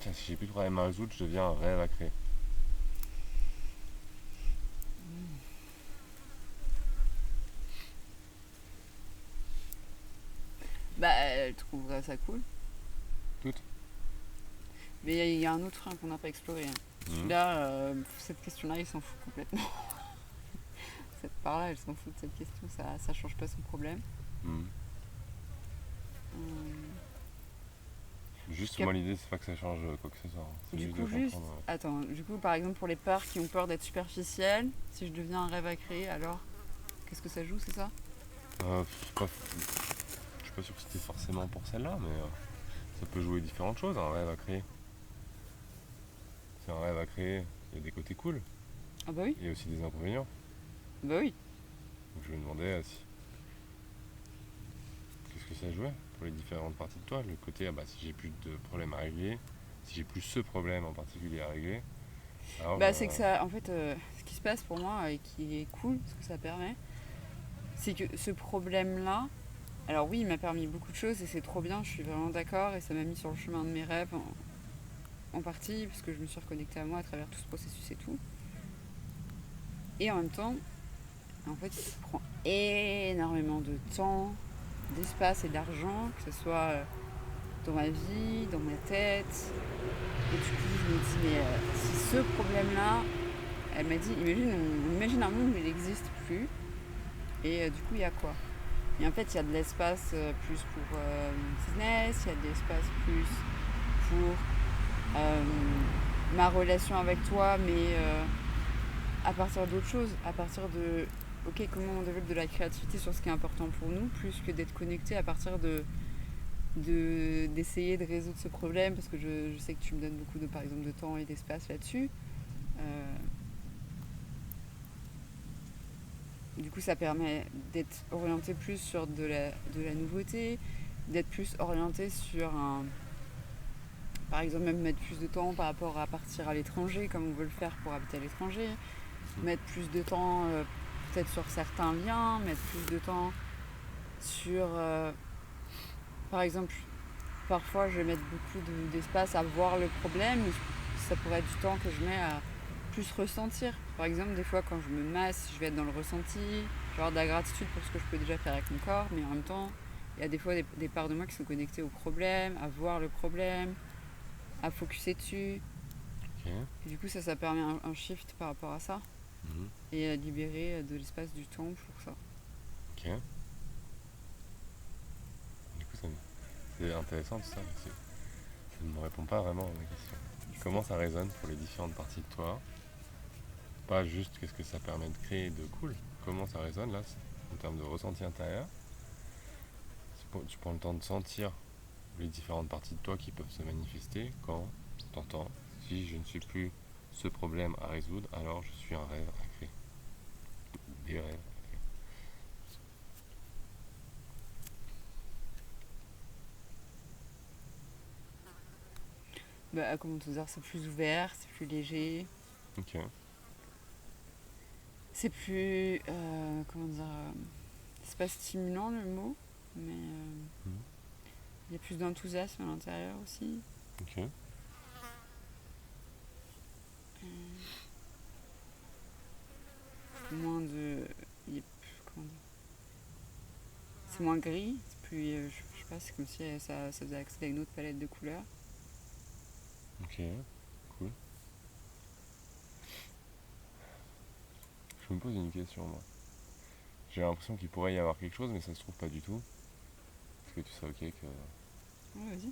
S2: tiens, si j'ai plus de problème à résoudre, je deviens un rêve à créer.
S1: Bah, elle trouverait ça cool.
S2: Toutes?
S1: Mais il y a un autre frein qu'on n'a pas exploré, hein.
S2: Mhm.
S1: Celui-là, cette question-là, il s'en fout complètement. Cette part-là, elle s'en fout de cette question, ça change pas son problème.
S2: Mhm.
S1: Hum,
S2: Juste
S1: Cap-
S2: moi l'idée c'est pas que ça change quoi que ce soit, hein. C'est
S1: Du
S2: juste
S1: coup,
S2: de comprendre.
S1: attends, du coup, par exemple, pour les parts qui ont peur d'être superficielles, si je deviens un rêve à créer, alors qu'est-ce que ça joue, c'est ça?
S2: Je suis pas sûr que c'était forcément pour celle-là, mais ça peut jouer différentes choses, un rêve à créer. C'est un rêve à créer, il y a des côtés cool,
S1: Ah bah oui,
S2: il y a aussi des inconvénients.
S1: bah oui.
S2: Donc je me demandais qu'est-ce que ça jouait pour les différentes parties de toi. Le côté, ah bah, si j'ai plus de problèmes à régler, si j'ai plus ce problème en particulier à régler, alors
S1: Bah c'est que ça, en fait, ce qui se passe pour moi et qui est cool, ce que ça permet, c'est que ce problème-là, alors oui, il m'a permis beaucoup de choses et c'est trop bien, je suis vraiment d'accord et ça m'a mis sur le chemin de mes rêves en partie, parce que je me suis reconnectée à moi à travers tout ce processus et tout. Et en même temps, en fait, il prend énormément de temps, d'espace et d'argent, que ce soit dans ma vie, dans ma tête. Et du coup, je me dis, mais si ce problème-là, elle m'a dit, imagine un monde où il n'existe plus, et du coup, il y a quoi? Mais en fait, il y a de l'espace plus pour business, il y a de l'espace plus pour euh, ma relation avec toi, mais à partir d'autre chose, à partir de, ok, comment on développe de la créativité sur ce qui est important pour nous, plus que d'être connecté à partir d'essayer de résoudre ce problème, parce que je sais que tu me donnes beaucoup de, par exemple, de temps et d'espace là-dessus. Euh, du coup, ça permet d'être orienté plus sur de la nouveauté, d'être plus orienté sur un, par exemple, même mettre plus de temps par rapport à partir à l'étranger, comme on veut le faire pour habiter à l'étranger, mettre plus de temps peut-être sur certains liens, mettre plus de temps sur, par exemple, parfois je vais mettre beaucoup d'espace à voir le problème, mais ça pourrait être du temps que je mets à plus ressentir. Par exemple, des fois quand je me masse, je vais être dans le ressenti, je vais avoir de la gratitude pour ce que je peux déjà faire avec mon corps, mais en même temps, il y a des fois des parts de moi qui sont connectées au problème, à voir le problème, à focuser dessus.
S2: Ok.
S1: Et du coup, ça permet un shift par rapport à ça
S2: Mhm.
S1: et à libérer de l'espace du temps pour ça.
S2: Ok. Du coup, c'est intéressant tout ça, mais ça ne me répond pas vraiment à ma question. Comment ça résonne pour les différentes parties de toi? Pas juste qu'est-ce que ça permet de créer de cool. Comment ça résonne là, en termes de ressenti intérieur? Tu prends le temps de sentir les différentes parties de toi qui peuvent se manifester quand t'entends si je ne suis plus ce problème à résoudre, alors je suis un rêve à créer. Des rêves à créer.
S1: Bah, comment te dire, c'est plus ouvert, c'est plus léger,
S2: Ok.
S1: c'est plus. Comment dire. C'est pas stimulant le mot, mais
S2: Mhm.
S1: il y a plus d'enthousiasme à l'intérieur aussi.
S2: Ok.
S1: Moins de. Comment dire, c'est moins gris, c'est plus. Je sais pas, c'est comme si ça faisait accéder à une autre palette de couleurs.
S2: Ok. Cool. Je me pose une question moi. J'ai l'impression qu'il pourrait y avoir quelque chose, mais ça se trouve pas du tout. Est-ce que tu sais ok que.
S1: Ouais, vas-y.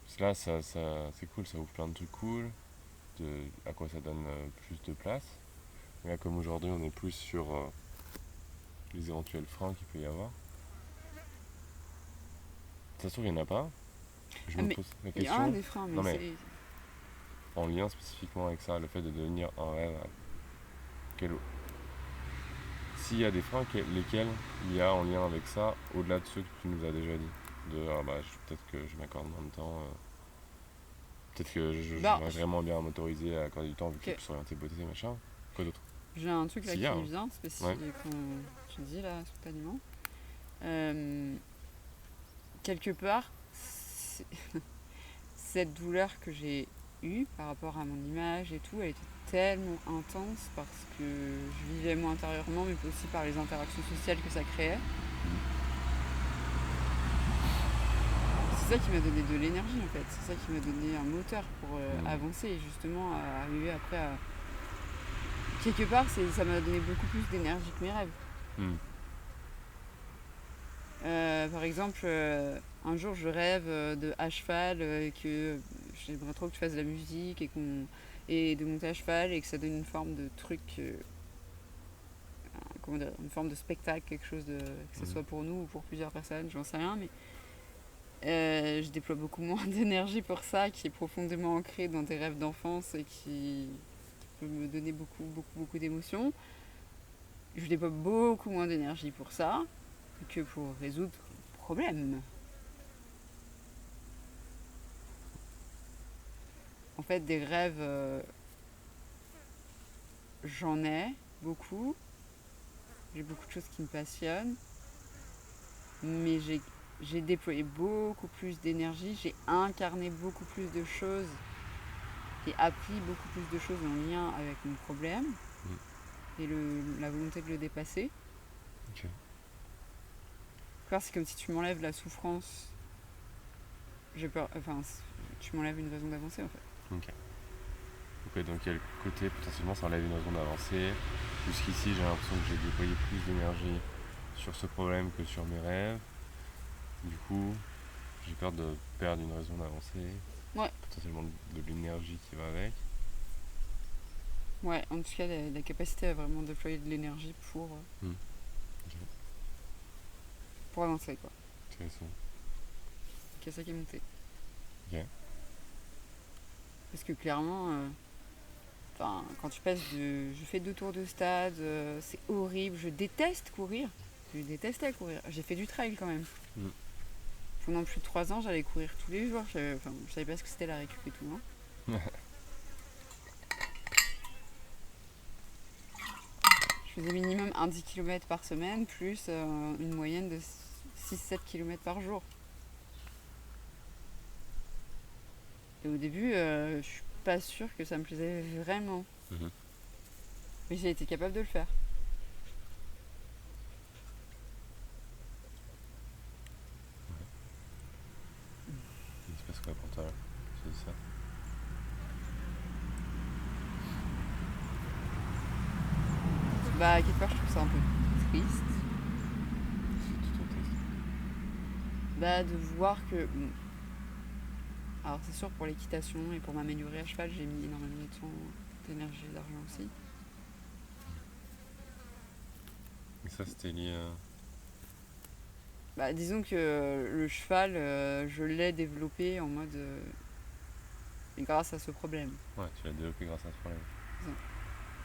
S2: Parce que là, c'est cool, ça ouvre plein de trucs cool, à quoi ça donne plus de place. Mais là, comme aujourd'hui, on est plus sur les éventuels freins qu'il peut y avoir. Ça se trouve, il n'y en a pas. Je
S1: Ah,
S2: me
S1: mais
S2: pose la
S1: il y a un
S2: question.
S1: des freins, mais
S2: Non, mais
S1: c'est.
S2: en lien spécifiquement avec ça, le fait de devenir un rêve, quel... s'il y a des freins, lesquels il y a en lien avec ça, au-delà de ceux que tu nous as déjà dit. Ah bah, peut-être que je m'accorde moins de temps. Peut-être que
S1: Bah,
S2: j'aimerais vraiment bien m'autoriser à accorder du temps vu que c'est
S1: ok.
S2: plus orienté beauté, machin. Quoi d'autre?
S1: J'ai un truc là
S2: S'il y a,
S1: qui me
S2: hein.
S1: vient,
S2: Ouais.
S1: spécifique, qu'on tu dis là, spontanément. Euh, quelque part, cette douleur que j'ai eue par rapport à mon image et tout, elle était tellement intense parce que je vivais moi intérieurement, mais aussi par les interactions sociales que ça créait.
S2: Mm.
S1: C'est ça qui m'a donné de l'énergie en fait, c'est ça qui m'a donné un moteur pour
S2: Mm.
S1: avancer et justement à arriver après à... Quelque part, ça m'a donné beaucoup plus d'énergie que mes rêves.
S2: Mm.
S1: Par exemple, un jour je rêve de à cheval, que j'aimerais trop que tu fasses de la musique et de monter à cheval et que ça donne une forme de truc, comment dire, une forme de spectacle, quelque chose de que ce
S2: Mm.
S1: soit pour nous ou pour plusieurs personnes, j'en sais rien, mais je déploie beaucoup moins d'énergie pour ça, qui est profondément ancré dans des rêves d'enfance et qui peut me donner beaucoup d'émotions. Je déploie beaucoup moins d'énergie pour ça que pour résoudre le problème. En fait, des rêves, j'en ai beaucoup. J'ai beaucoup de choses qui me passionnent. Mais j'ai déployé beaucoup plus d'énergie. J'ai incarné beaucoup plus de choses et appris beaucoup plus de choses en lien avec mon problème
S2: Mm.
S1: et la volonté de le dépasser.
S2: Ok.
S1: C'est comme si tu m'enlèves la souffrance. J'ai peur. Enfin, tu m'enlèves une raison d'avancer en fait.
S2: Ok. Ok, donc il y a le côté potentiellement ça enlève une raison d'avancer. Jusqu'ici, j'ai l'impression que j'ai déployé plus d'énergie sur ce problème que sur mes rêves. Du coup, j'ai peur de perdre une raison d'avancer,
S1: Ouais,
S2: potentiellement de l'énergie qui va avec.
S1: ouais, en tout cas, la capacité à vraiment déployer de l'énergie
S2: Ok,
S1: pour avancer, quoi.
S2: intéressant.
S1: C'est ça qui est monté.
S2: Ok.
S1: Parce que clairement, quand tu passes de. Je fais 2 tours de stade, c'est horrible, je déteste courir. Je détestais courir. J'ai fait du trail quand même.
S2: Mm.
S1: Pendant plus de 3 ans, j'allais courir tous les jours. Je savais pas ce que c'était la récup et tout. Hein. Je faisais minimum un 10 km par semaine, plus une moyenne de 6-7 km par jour. Et au début, je suis pas sûre que ça me plaisait vraiment.
S2: Mhm.
S1: Mais j'ai été capable de le faire.
S2: Il se passe quoi pour toi là? Tu dis ça?
S1: Bah, quelque part, je trouve ça un peu triste.
S2: C'est tout ton texte.
S1: Bah, de voir que. Alors, c'est sûr, pour l'équitation et pour m'améliorer à cheval, j'ai mis énormément de temps, d'énergie et d'argent aussi.
S2: Et ça, c'était lié à.
S1: Bah, disons que le cheval, je l'ai développé en mode. Grâce à ce problème.
S2: Ouais, tu l'as développé grâce à ce problème.
S1: C'est ça.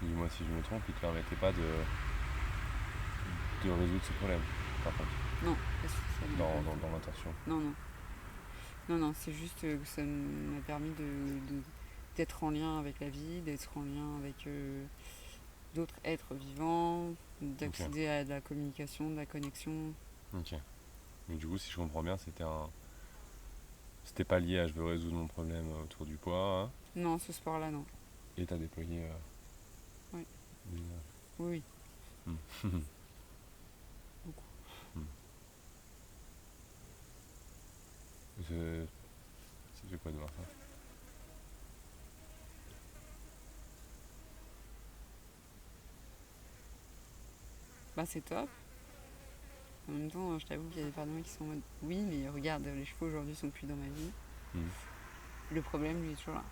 S2: Dis-moi si je me trompe, il te permettait pas de résoudre ce problème, par contre,
S1: Non, parce que ça m'a pas
S2: dans l'intention.
S1: Non, non. Non, non, c'est juste que ça m'a permis d'être en lien avec la vie, d'être en lien avec d'autres êtres vivants, d'accéder à de la communication, de la connexion.
S2: Ok. Mais du coup, si je comprends bien, c'était pas lié à je veux résoudre mon problème autour du poids, hein,
S1: Non, ce sport-là, non.
S2: et t'as déployé.
S1: Oui.
S2: Des-
S1: Oui,
S2: Hmm.
S1: beaucoup.
S2: Ça fait quoi de voir ça?
S1: Bah, c'est top. En même temps, je t'avoue qu'il y a des parents qui sont en mode oui, mais regarde, les chevaux aujourd'hui sont plus dans ma vie.
S2: Hmm.
S1: Le problème, lui, est toujours là.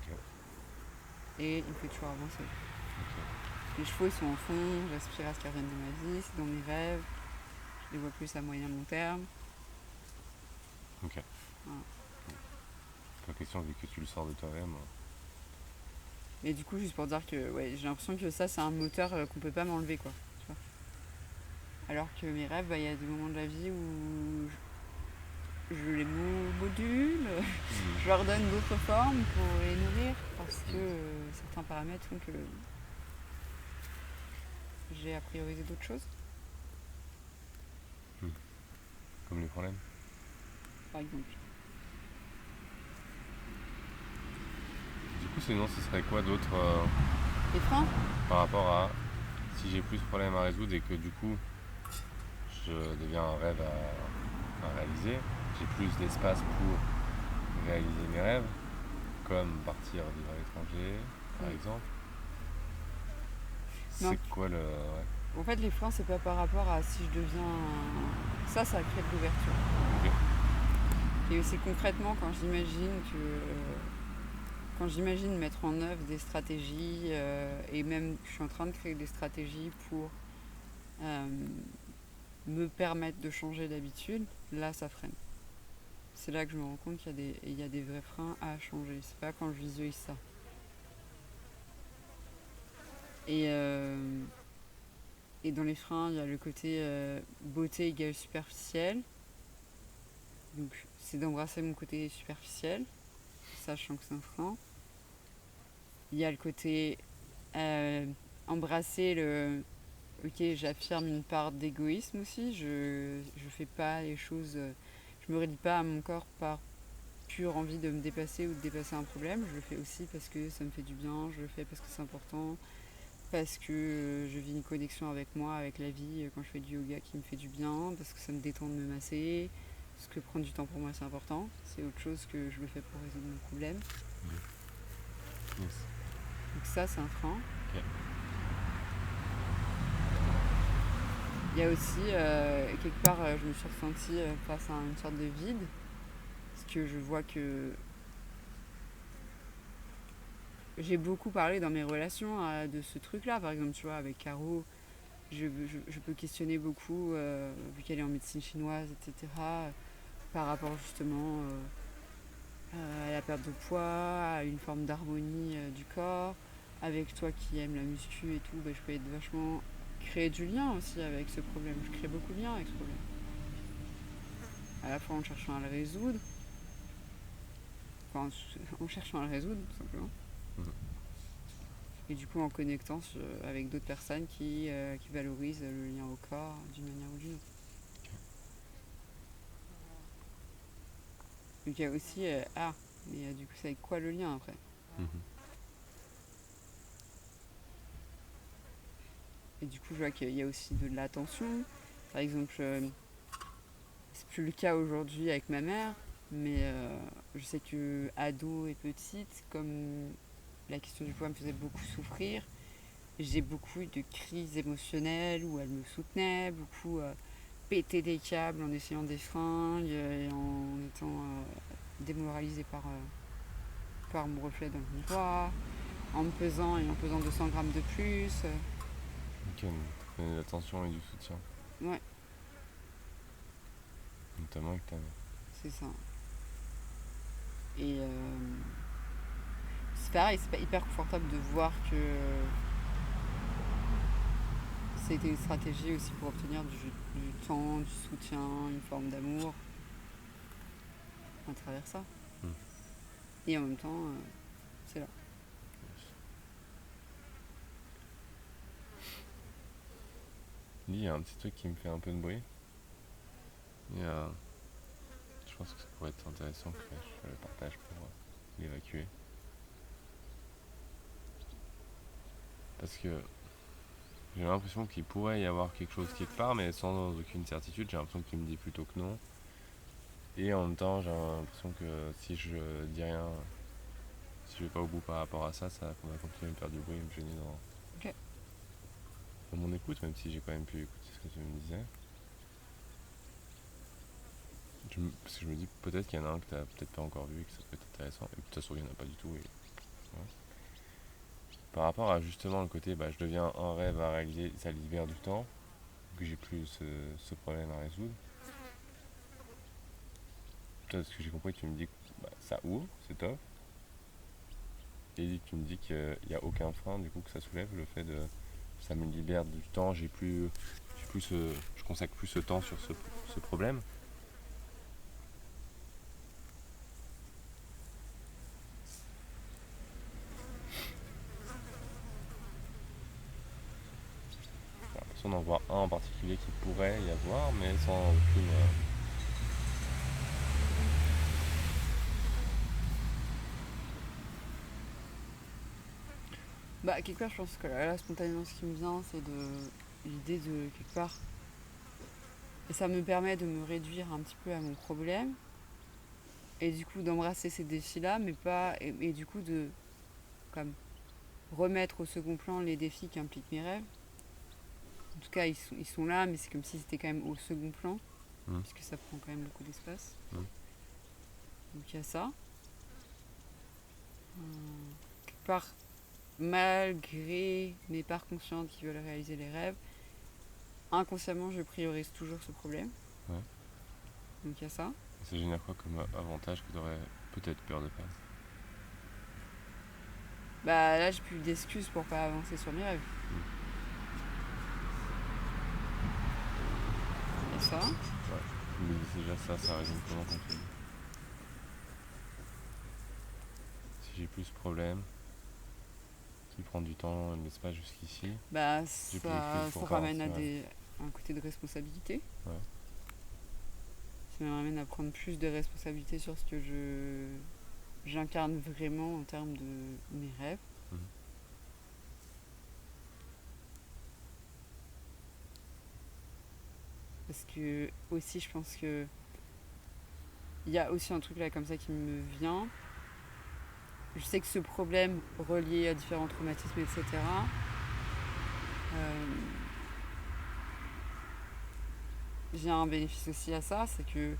S2: Ok.
S1: Et il me fait toujours avancer.
S2: Ok.
S1: Les chevaux, ils sont en fond, j'aspire à ce qu'ils reviennent dans ma vie, c'est dans mes rêves. Je les vois plus à moyen long terme.
S2: Ok.
S1: Voilà.
S2: Pas question, vu que tu le sors de toi-même.
S1: Mais du coup, juste pour dire que ouais, j'ai l'impression que ça, c'est un moteur qu'on peut pas m'enlever, quoi. Tu vois. Alors que mes rêves, bah, il y a des moments de la vie où je les module, je leur donne d'autres formes pour les nourrir, parce que certains paramètres font que j'ai à prioriser d'autres choses,
S2: Comme les problèmes.
S1: par exemple.
S2: Du coup, sinon, ce serait quoi d'autre
S1: Les freins,
S2: par rapport à si j'ai plus de problèmes à résoudre et que du coup, je deviens un rêve à réaliser, j'ai plus d'espace pour réaliser mes rêves, comme partir vivre à l'étranger, par
S1: Oui.
S2: exemple.
S1: Non.
S2: C'est quoi le. Ouais.
S1: En fait, les freins, c'est pas par rapport à si je deviens. Ça crée de l'ouverture.
S2: Ok.
S1: Et c'est concrètement quand j'imagine quand j'imagine mettre en œuvre des stratégies et même je suis en train de créer des stratégies pour me permettre de changer d'habitude, là ça freine. C'est là que je me rends compte qu'il y a des vrais freins à changer. C'est pas quand je visualise ça. Et dans les freins, il y a le côté beauté égale superficielle. Donc c'est d'embrasser mon côté superficiel, sachant que c'est un frein. Il y a le côté embrasser le. Ok, j'affirme une part d'égoïsme aussi. Je fais pas les choses. Je me réduis pas à mon corps par pure envie de me dépasser ou de dépasser un problème. Je le fais aussi parce que ça me fait du bien. Je le fais parce que c'est important. Parce que je vis une connexion avec moi, avec la vie quand je fais du yoga qui me fait du bien. Parce que ça me détend de me masser. Parce que prendre du temps pour moi c'est important. C'est autre chose que je le fais pour résoudre mon problème.
S2: Yes.
S1: Donc ça c'est un frein.
S2: Ok.
S1: Il y a aussi, quelque part, je me suis ressentie face à une sorte de vide. Parce que je vois que j'ai beaucoup parlé dans mes relations de ce truc-là. Par exemple, tu vois, avec Caro, je peux questionner beaucoup, vu qu'elle est en médecine chinoise, etc., par rapport justement à la perte de poids, à une forme d'harmonie du corps. Avec toi qui aime la muscu et tout, bah, je peux être vachement créer du lien aussi avec ce problème. Je crée beaucoup de liens avec ce problème. À la fois en cherchant à le résoudre, enfin en cherchant à le résoudre tout simplement.
S2: Mhm.
S1: Et du coup en connectant avec d'autres personnes qui valorisent le lien au corps d'une manière ou d'une autre. Donc il y a aussi, mais du coup c'est avec quoi le lien après?
S2: Mhm.
S1: Et du coup je vois qu'il y a aussi de l'attention. Par exemple, c'est plus le cas aujourd'hui avec ma mère, mais je sais que ado et petite, comme la question du poids me faisait beaucoup souffrir, j'ai beaucoup eu de crises émotionnelles où elle me soutenait, beaucoup pété des câbles en essayant des fringues et en étant démoralisée par mon reflet dans le miroir, en me pesant et en pesant 200 grammes de plus.
S2: Ok, donc t'as donné de l'attention et du soutien,
S1: Ouais,
S2: notamment avec ta mère.
S1: c'est ça. Et c'est pareil, c'est pas hyper confortable de voir que c'était une stratégie aussi pour obtenir du temps, du soutien, une forme d'amour à travers ça.
S2: Mhm.
S1: Et en même temps, c'est là.
S2: Yes. Dis, il y a un petit truc qui me fait un peu de bruit. Et, je pense que ça pourrait être intéressant que je le partage pour l'évacuer. Parce que j'ai l'impression qu'il pourrait y avoir quelque chose quelque part, mais sans aucune certitude. J'ai l'impression qu'il me dit plutôt que non. Et en même temps, j'ai l'impression que si je dis rien, si je vais pas au bout par rapport à ça, ça va continuer à me faire du bruit et me gêner
S1: Ok.
S2: dans mon écoute, même si j'ai quand même pu écouter ce que tu me disais. Parce que je me dis peut-être qu'il y en a un que tu n'as peut-être pas encore vu et que ça peut être intéressant. Et de toute façon, il n'y en a pas du tout. Et, ouais. Par rapport à justement le côté, bah, je deviens un rêve à réaliser, ça libère du temps, que j'ai plus ce problème à résoudre. Toi, ce que j'ai compris, tu me dis que bah, ça ouvre, c'est top. Et tu me dis qu'il n'y a aucun frein, du coup, que ça soulève le fait de. Ça me libère du temps, je consacre plus ce temps sur ce problème. J'ai l'impression d'en voir un en particulier qui pourrait y avoir, mais sans aucune.
S1: Bah, quelque part, je pense que là, spontanément, ce qui me vient, c'est de l'idée de quelque part. Et ça me permet de me réduire un petit peu à mon problème. Et du coup, d'embrasser ces défis-là, mais pas. Et du coup, de comme remettre au second plan les défis qui impliquent mes rêves. En tout cas, ils sont là, mais c'est comme si c'était quand même au second plan,
S2: Mm.
S1: puisque ça prend quand même beaucoup d'espace.
S2: Mm.
S1: Donc il y a ça. Quelque part, malgré mes parts conscientes qui veulent réaliser les rêves, inconsciemment, je priorise toujours ce problème.
S2: Ouais.
S1: Donc il y a ça.
S2: Ça génère quoi comme avantage que tu aurais peut-être peur de perdre?
S1: Bah là, j'ai plus d'excuses pour pas avancer sur mes rêves.
S2: Mm.
S1: Il y a ça.
S2: Ouais. Mais déjà ça résume comment qu'on te dit. Si j'ai plus ce problème, qui prend du temps et de l'espace jusqu'ici,
S1: Bah
S2: j'ai plus d'excuses
S1: ça
S2: pour pas
S1: ramène
S2: avancer. Ouais.
S1: un côté de responsabilité.
S2: Ouais.
S1: Ça me ramène à prendre plus de responsabilité sur ce que j'incarne vraiment en termes de mes rêves.
S2: Mhm.
S1: Parce que aussi, je pense que il y a aussi un truc là comme ça qui me vient. Je sais que ce problème relié à différents traumatismes, etc., euh, j'ai un bénéfice aussi à ça, c'est que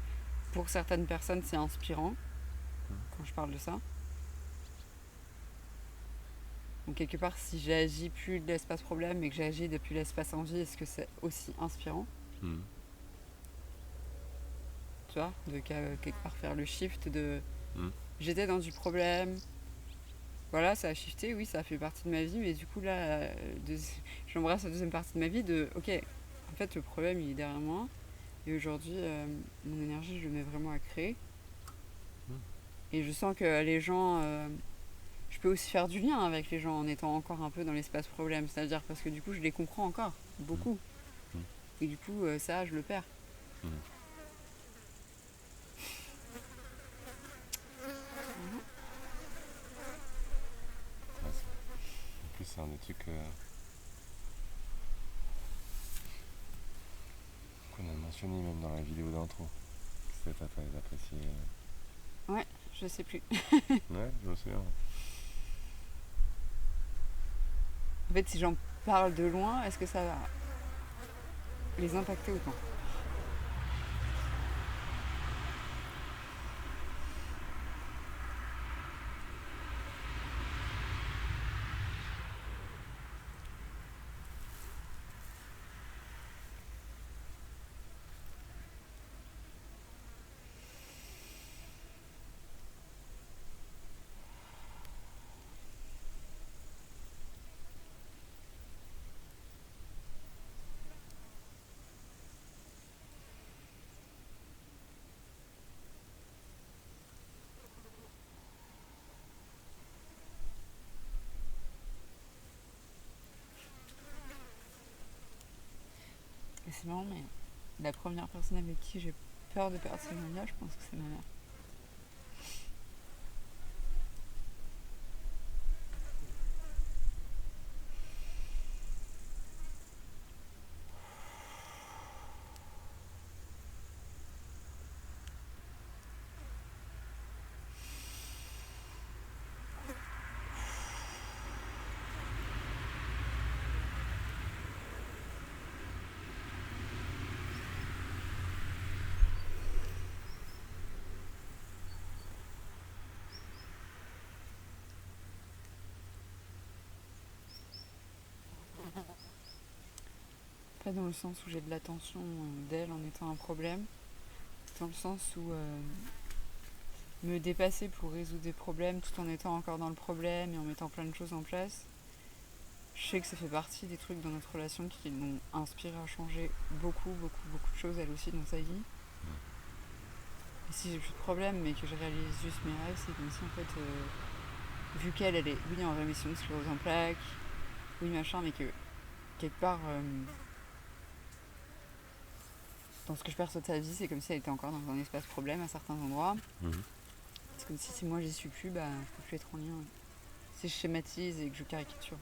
S1: pour certaines personnes, c'est inspirant quand je parle de ça. Donc quelque part, si j'agis plus de l'espace problème mais que j'agis depuis l'espace envie, est-ce que c'est aussi inspirant?
S2: Mhm.
S1: Tu vois, de quelque part faire le shift de
S2: Mhm.
S1: j'étais dans du problème, voilà, ça a shifté, oui, ça a fait partie de ma vie, mais du coup là, j'embrasse la deuxième partie de ma vie de ok, en fait le problème il est derrière moi, et aujourd'hui mon énergie je le mets vraiment à créer, et je sens que les gens, je peux aussi faire du lien avec les gens en étant encore un peu dans l'espace problème, c'est-à-dire parce que du coup je les comprends encore,
S2: Mhm.
S1: beaucoup,
S2: Mhm.
S1: et du coup ça je le perds.
S2: Mhm. Ouais, en plus, c'est un des trucs qu'on a mentionné même dans la vidéo d'intro. Que t'as apprécié.
S1: Ouais, je sais plus.
S2: Ouais, je me souviens.
S1: En fait, si j'en parle de loin, est-ce que ça va les impacter autant? Et c'est marrant, mais la première personne avec qui j'ai peur de perdre ce lien-là, je pense que c'est ma mère. Pas dans le sens où j'ai de l'attention d'elle en étant un problème, dans le sens où me dépasser pour résoudre des problèmes tout en étant encore dans le problème et en mettant plein de choses en place. Je sais que ça fait partie des trucs dans notre relation qui l'ont inspiré à changer beaucoup, beaucoup, beaucoup de choses elle aussi dans sa vie. Et si j'ai plus de problème mais que je réalise juste mes rêves, c'est comme si en fait, vu qu'elle, elle est oui en rémission de sclérose en plaques, oui machin, mais que quelque part, dans ce que je perçois de sa vie, c'est comme si elle était encore dans un espace problème à certains endroits.
S2: Mhm.
S1: C'est comme si moi j'y suis plus, bah je peux plus être en lien. Si je schématise et que je caricature.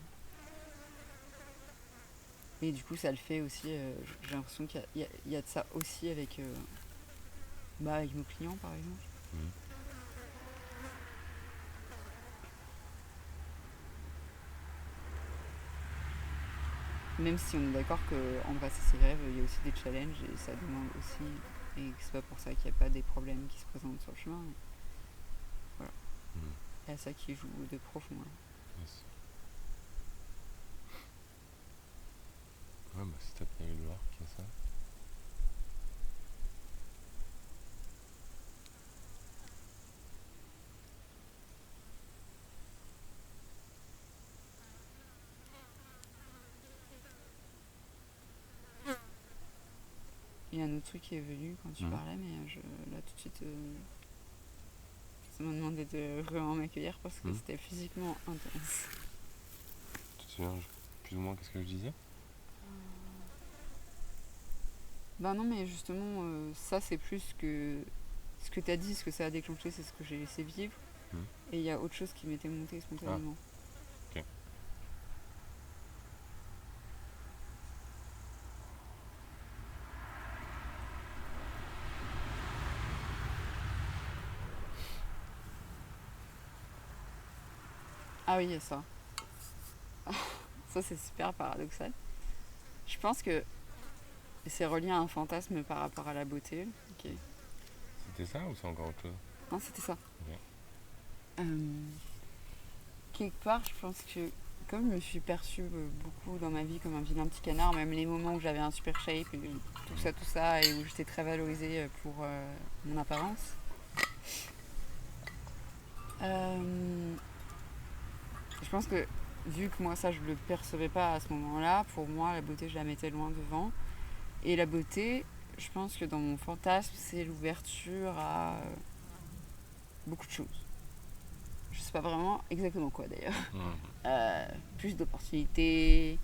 S1: Et du coup, ça le fait aussi. J'ai l'impression qu'il y a de ça aussi avec, avec nos clients, par exemple.
S2: Mhm.
S1: Même si on est d'accord qu'embrasser ses rêves, il y a aussi des challenges et ça demande aussi. Et que c'est pas pour ça qu'il n'y a pas des problèmes qui se présentent sur le chemin. Voilà.
S2: Mhm.
S1: Il y a ça qui joue de profond. Là.
S2: Yes. Ouais, bah si t'as bien eu le voir qu'il y a ça.
S1: Il y a un autre truc qui est venu quand tu parlais, mais là tout de suite, ça m'a demandé de vraiment m'accueillir parce que c'était physiquement intense.
S2: Tu te souviens plus ou moins qu'est-ce que je disais?
S1: Ben non, mais justement, ça c'est plus que ce que t'as dit, ce que ça a déclenché, c'est ce que j'ai laissé vivre. Et il y a autre chose qui m'était montée spontanément.
S2: Ok.
S1: Ah oui, il y a ça. Ça c'est super paradoxal. Je pense que c'est relié à un fantasme par rapport à la beauté. Ok.
S2: C'était ça ou c'est encore autre chose?
S1: Non, c'était ça.
S2: Ok.
S1: Euh, quelque part, je pense que comme je me suis perçue beaucoup dans ma vie comme un vilain petit canard, même les moments où j'avais un super shape, et tout ça, et où j'étais très valorisée pour mon apparence, je pense que vu que moi ça je le percevais pas à ce moment-là, pour moi la beauté je la mettais loin devant. Et la beauté, je pense que dans mon fantasme, c'est l'ouverture à beaucoup de choses. Je sais pas vraiment exactement quoi d'ailleurs. Plus d'opportunités,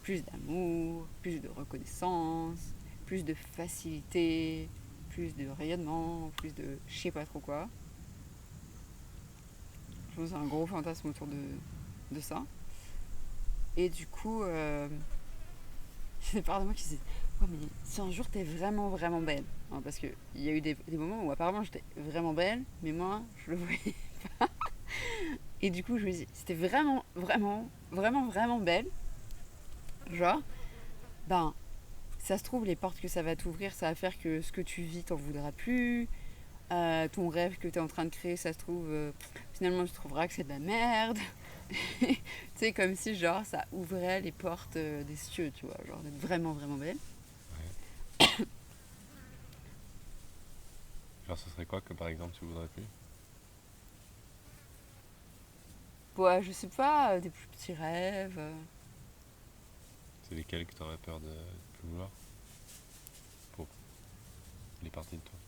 S1: plus d'amour, plus de reconnaissance, plus de facilité, plus de rayonnement, plus de je sais pas trop quoi. Je pense que c'est un gros fantasme autour de ça. Et du coup, il y a des parts de moi qui se disent oh, mais si un jour t'es vraiment vraiment belle. Hein, parce qu'il y a eu des moments où apparemment j'étais vraiment belle, mais moi je le voyais pas. Et du coup, je me dis si t'es vraiment, vraiment, vraiment, vraiment belle, genre, ben, ça se trouve, les portes que ça va t'ouvrir, ça va faire que ce que tu vis, t'en voudras plus. Ton rêve que t'es en train de créer, ça se trouve, finalement, tu trouveras que c'est de la merde. Tu sais, comme si, genre, ça ouvrait les portes des cieux, tu vois, genre, d'être vraiment, vraiment belle.
S2: Genre, ce serait quoi que par exemple tu voudrais plus?
S1: Ouais, je sais pas, des plus petits rêves.
S2: C'est lesquels que t'aurais peur de plus vouloir? Pour les parties de toi.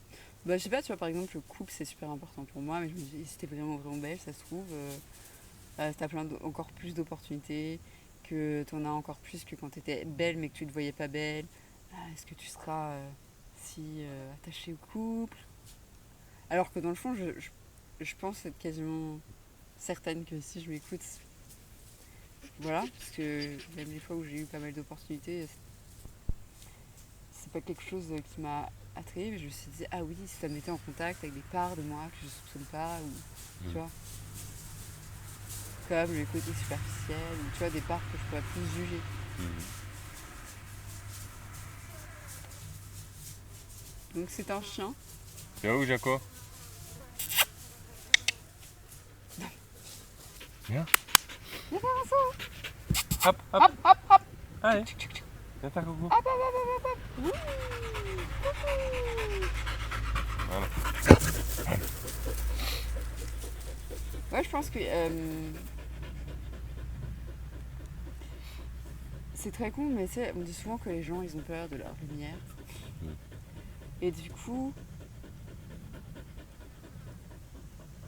S1: Bah, je sais pas, tu vois, par exemple, le couple, c'est super important pour moi, mais je me dis, si t'es vraiment, vraiment belle, ça se trouve, t'as encore plus d'opportunités, que t'en as encore plus que quand t'étais belle, mais que tu te voyais pas belle. Est-ce que tu seras si attachée au couple? Alors que dans le fond, je pense être quasiment certaine que si je m'écoute, voilà, parce que même les fois où j'ai eu pas mal d'opportunités, c'est pas quelque chose qui m'a attirée, mais je me suis dit, ah oui, si ça me mettait en contact avec des parts de moi que je soupçonne pas, ou tu vois, comme le côté superficiel, ou tu vois, des parts que je pourrais plus juger. Donc c'est un chien.
S2: Tu vas où, Jaco? Viens.
S1: Viens faire un saut.
S2: Hop, hop,
S1: Hop, hop, hop.
S2: allez. Viens faire coucou.
S1: Hop, hop, hop, hop, hop. Ouh, coucou.
S2: Voilà.
S1: Ouais, je pense que c'est très con, mais tu sais, on dit souvent que les gens, ils ont peur de leur lumière. Et du coup,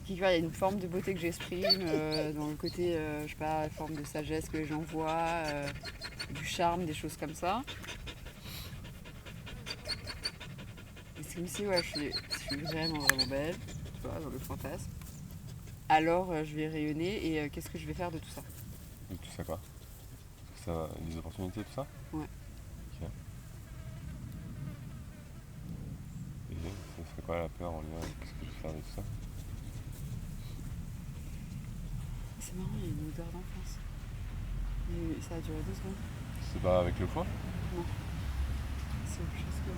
S1: il y a une forme de beauté que j'exprime, dans le côté, je sais pas, forme de sagesse que les gens voient, du charme, des choses comme ça. Et c'est comme si, ouais, je suis vraiment, vraiment belle, tu vois, dans le fantasme. Alors, je vais rayonner et qu'est-ce que je vais faire de tout ça?
S2: Et tout ça quoi? Ça, les opportunités, tout ça?
S1: Ouais.
S2: Ok. Et ça serait quoi la peur en lien avec ce que je vais faire de tout ça?
S1: C'est marrant, il y a une odeur d'enfance. Et ça a duré 2 secondes.
S2: C'est pas avec le foie?
S1: Non. C'est autre chose que moi.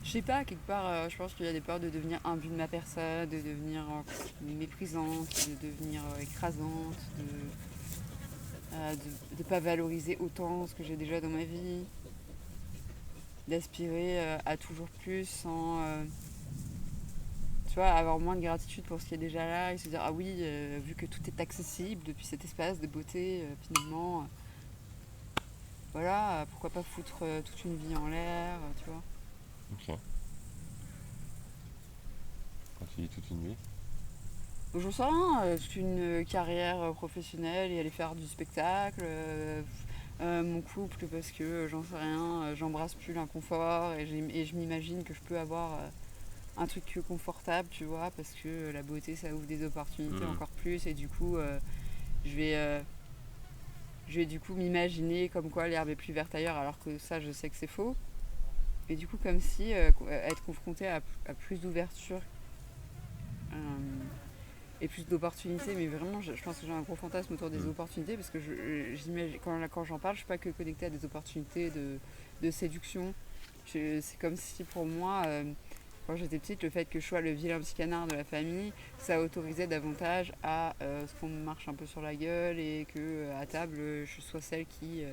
S1: Je sais pas, quelque part, je pense qu'il y a des peurs de devenir imbue de ma personne, de devenir méprisante, de devenir écrasante, de pas valoriser autant ce que j'ai déjà dans ma vie, d'aspirer à toujours plus sans, tu vois, avoir moins de gratitude pour ce qui est déjà là et se dire, ah oui, vu que tout est accessible depuis cet espace de beauté, finalement, voilà, pourquoi pas foutre toute une vie en l'air, tu vois.
S2: Ok. Quand tu dis toute une vie?
S1: J'en sais rien, toute une carrière professionnelle et aller faire du spectacle, mon couple parce que j'en sais rien, j'embrasse plus l'inconfort et je m'imagine que je peux avoir un truc confortable, tu vois, parce que la beauté ça ouvre des opportunités encore plus et du coup je vais je vais du coup m'imaginer comme quoi l'herbe est plus verte ailleurs alors que ça je sais que c'est faux. Et du coup comme si être confronté à plus d'ouverture et plus d'opportunités, mais vraiment, je pense que j'ai un gros fantasme autour des opportunités, parce que j'imagine, quand j'en parle, je suis pas que connectée à des opportunités de séduction. C'est comme si pour moi, quand j'étais petite, le fait que je sois le vilain petit canard de la famille, ça autorisait davantage à ce qu'on me marche un peu sur la gueule et que à table, je sois celle qui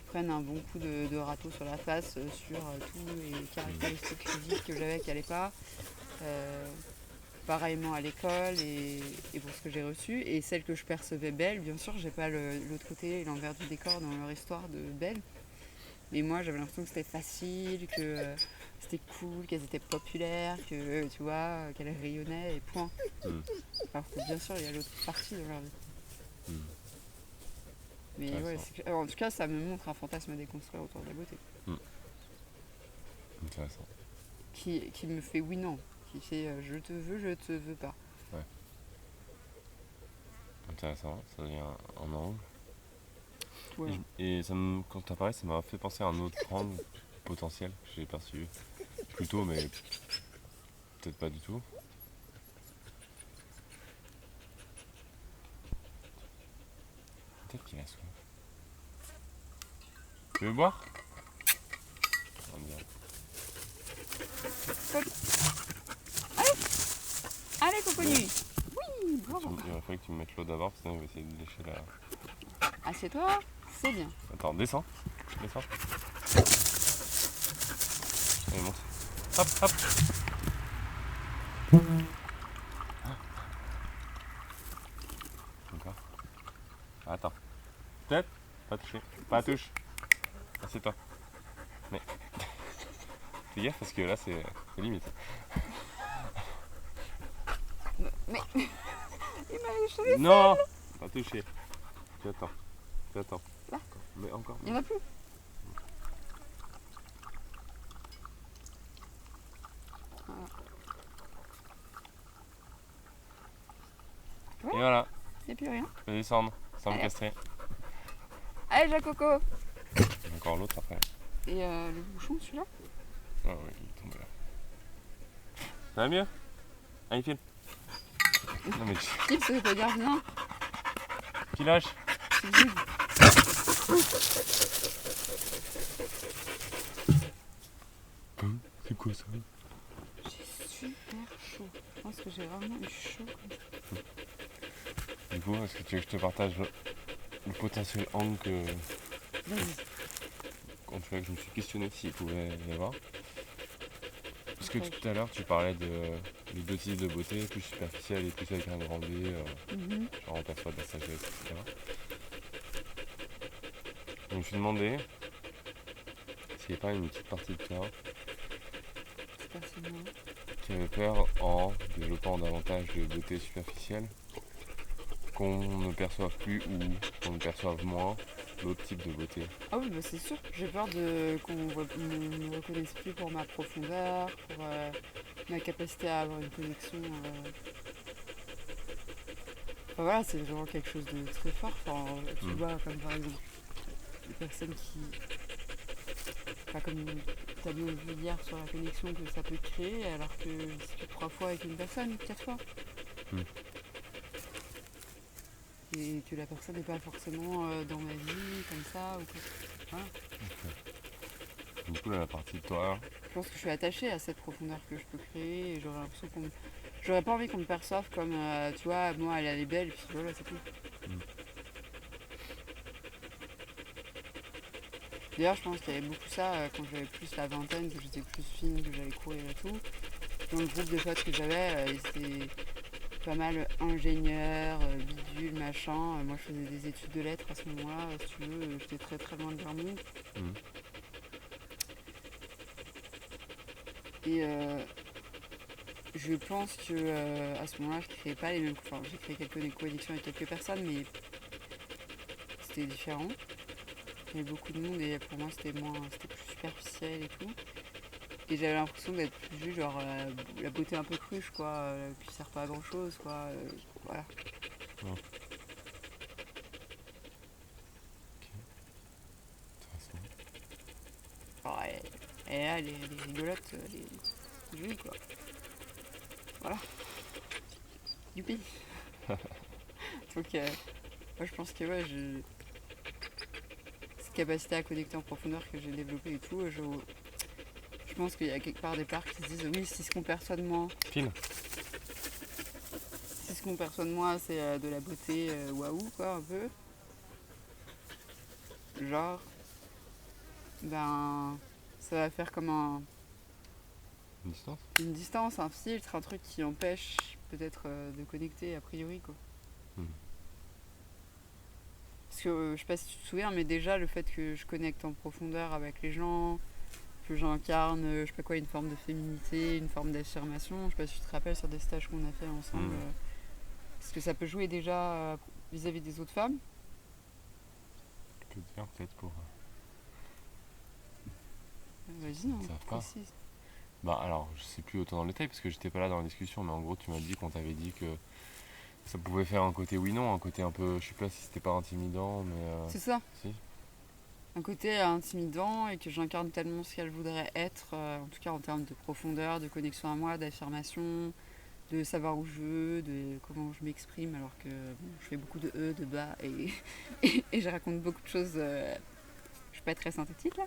S1: prenne un bon coup de râteau sur la face sur tous les caractéristiques physiques que j'avais qui n'allaient pas. Euh, Pareillement à l'école et pour ce que j'ai reçu. Et celle que je percevais belle, bien sûr, j'ai pas l'autre côté et l'envers du décor dans leur histoire de belle. Mais moi, j'avais l'impression que c'était facile, que c'était cool, qu'elles étaient populaires, que tu vois, qu'elles rayonnaient et point. Alors que bien sûr, il y a l'autre partie de leur vie. Mais ouais, en tout cas, ça me montre un fantasme à déconstruire autour de la beauté.
S2: Intéressant.
S1: Qui me fait oui, non. Qui fait je te veux pas.
S2: Ouais. Intéressant, ça devient un angle.
S1: Voilà.
S2: Et quand t'as parlé, ça m'a fait penser à un autre angle potentiel que j'ai perçu plus tôt, mais peut-être pas du tout. Peut-être qu'il a soif. Tu veux boire? On dirait.
S1: Allez, Coco Nuit. Oui, bravo.
S2: Il aurait fallu que tu me mettes l'eau d'abord, sinon je vais essayer de lécher la...
S1: Assieds-toi, c'est bien.
S2: Attends, descends. Descends. Allez, monte. Hop, hop. Encore. Attends. Tête. Pas toucher. Pas touche. Assieds-toi. Mais... Fais gaffe parce que là c'est limite.
S1: Mais il m'a léché.
S2: Non. Pas touché. Tu attends. Tu attends.
S1: Là.
S2: Mais encore.
S1: Il n'y en a plus.
S2: Et voilà.
S1: Il n'y a plus rien.
S2: Je vais descendre sans me
S1: Allez.
S2: castrer.
S1: Allez, Jacoco.
S2: Encore l'autre après.
S1: Et le bouchon, celui-là.
S2: Ah oui, il est tombé là. Ça va mieux? Allez, file. Non mais
S1: Qui ça veut pas dire rien.
S2: qui lâche?
S1: C'est juste.
S2: C'est quoi ça?
S1: J'ai super chaud. Je pense que j'ai vraiment eu chaud.
S2: Du coup, est-ce que tu veux que je te partage le potentiel angle que,
S1: Vas-y.
S2: en tout cas, que je me suis questionné s'il pouvait y avoir? Parce que tout à l'heure tu parlais des deux types de beauté, plus superficielle et plus avec un grand B,
S1: Mhm.
S2: genre on perçoit de la sagesse, etc. Je me suis demandé s'il n'y avait pas une petite partie de toi
S1: C'est pas si moi.
S2: qui avait peur en développant davantage de beauté superficielle qu'on ne perçoive plus ou qu'on ne perçoive moins l'autre type de beauté.
S1: Ah oui, bah c'est sûr. J'ai peur qu'on ne me reconnaisse plus pour ma profondeur, pour ma capacité à avoir une connexion. Enfin voilà, c'est vraiment quelque chose de très fort. Enfin, tu vois, comme par exemple, des personnes qui. Enfin, comme tu as bien vu hier sur la connexion que ça peut créer, alors que je discute 3 fois avec une personne, 4 fois. Et que la personne n'est pas forcément dans ma vie, comme ça, ou quoi. Voilà.
S2: Du coup, là, la partie de toi,
S1: Je pense que je suis attachée à cette profondeur que je peux créer et j'aurais l'impression qu'on. J'aurais pas envie qu'on me perçoive comme, tu vois, moi elle est belle, et puis voilà, c'est tout. D'ailleurs, je pense qu'il y avait beaucoup ça quand j'avais plus la vingtaine, que j'étais plus fine, que j'allais courir et tout. Dans le groupe de potes que j'avais, ils étaient pas mal ingénieurs, bidule, machin. Moi, je faisais des études de lettres à ce moment-là, si tu veux, j'étais très très loin de leur monde. Et je pense que à ce moment-là, je créais pas les mêmes. Enfin, j'ai créé quelques coédictions avec quelques personnes, mais c'était différent. Il y avait beaucoup de monde et pour moi, c'était plus superficiel et tout. Et j'avais l'impression d'être plus vue, genre la beauté un peu cruche, quoi, qui sert pas à grand chose, quoi. Voilà.
S2: intéressant.
S1: Alors, elle est là, elle est rigolote, elle est jolie, quoi. Voilà. Youpi. Donc, moi, je pense que ouais, cette capacité à connecter en profondeur que j'ai développée et tout, je pense qu'il y a quelque part des parts qui se disent oui, si ce qu'on perçoit de moi,
S2: Fine.
S1: si ce qu'on perçoit de moi, c'est de la beauté waouh, quoi, un peu. Genre, ben, ça va faire comme
S2: Une distance.
S1: une distance, un filtre, un truc qui empêche peut-être de connecter a priori, quoi. Parce que je sais pas si tu te souviens, mais déjà le fait que je connecte en profondeur avec les gens, que j'incarne, je sais pas quoi, une forme de féminité, une forme d'affirmation, je sais pas si tu te rappelles sur des stages qu'on a fait ensemble, parce que ça peut jouer déjà vis-à-vis des autres femmes.
S2: Je peux dire peut-être pour.
S1: Vas-y, hein,
S2: Ils savent pas.
S1: précise.
S2: Bah alors, je sais plus autant dans le détail parce que j'étais pas là dans la discussion, mais en gros, tu m'as dit qu'on t'avait dit que ça pouvait faire un côté oui-non, un côté un peu, je sais pas si c'était pas intimidant, mais.
S1: C'est ça,
S2: Si.
S1: un côté intimidant et que j'incarne tellement ce qu'elle voudrait être, en tout cas en termes de profondeur, de connexion à moi, d'affirmation, de savoir où je veux, de comment je m'exprime, alors que bon, je fais beaucoup de de bas et je raconte beaucoup de choses. Je suis pas très synthétique là,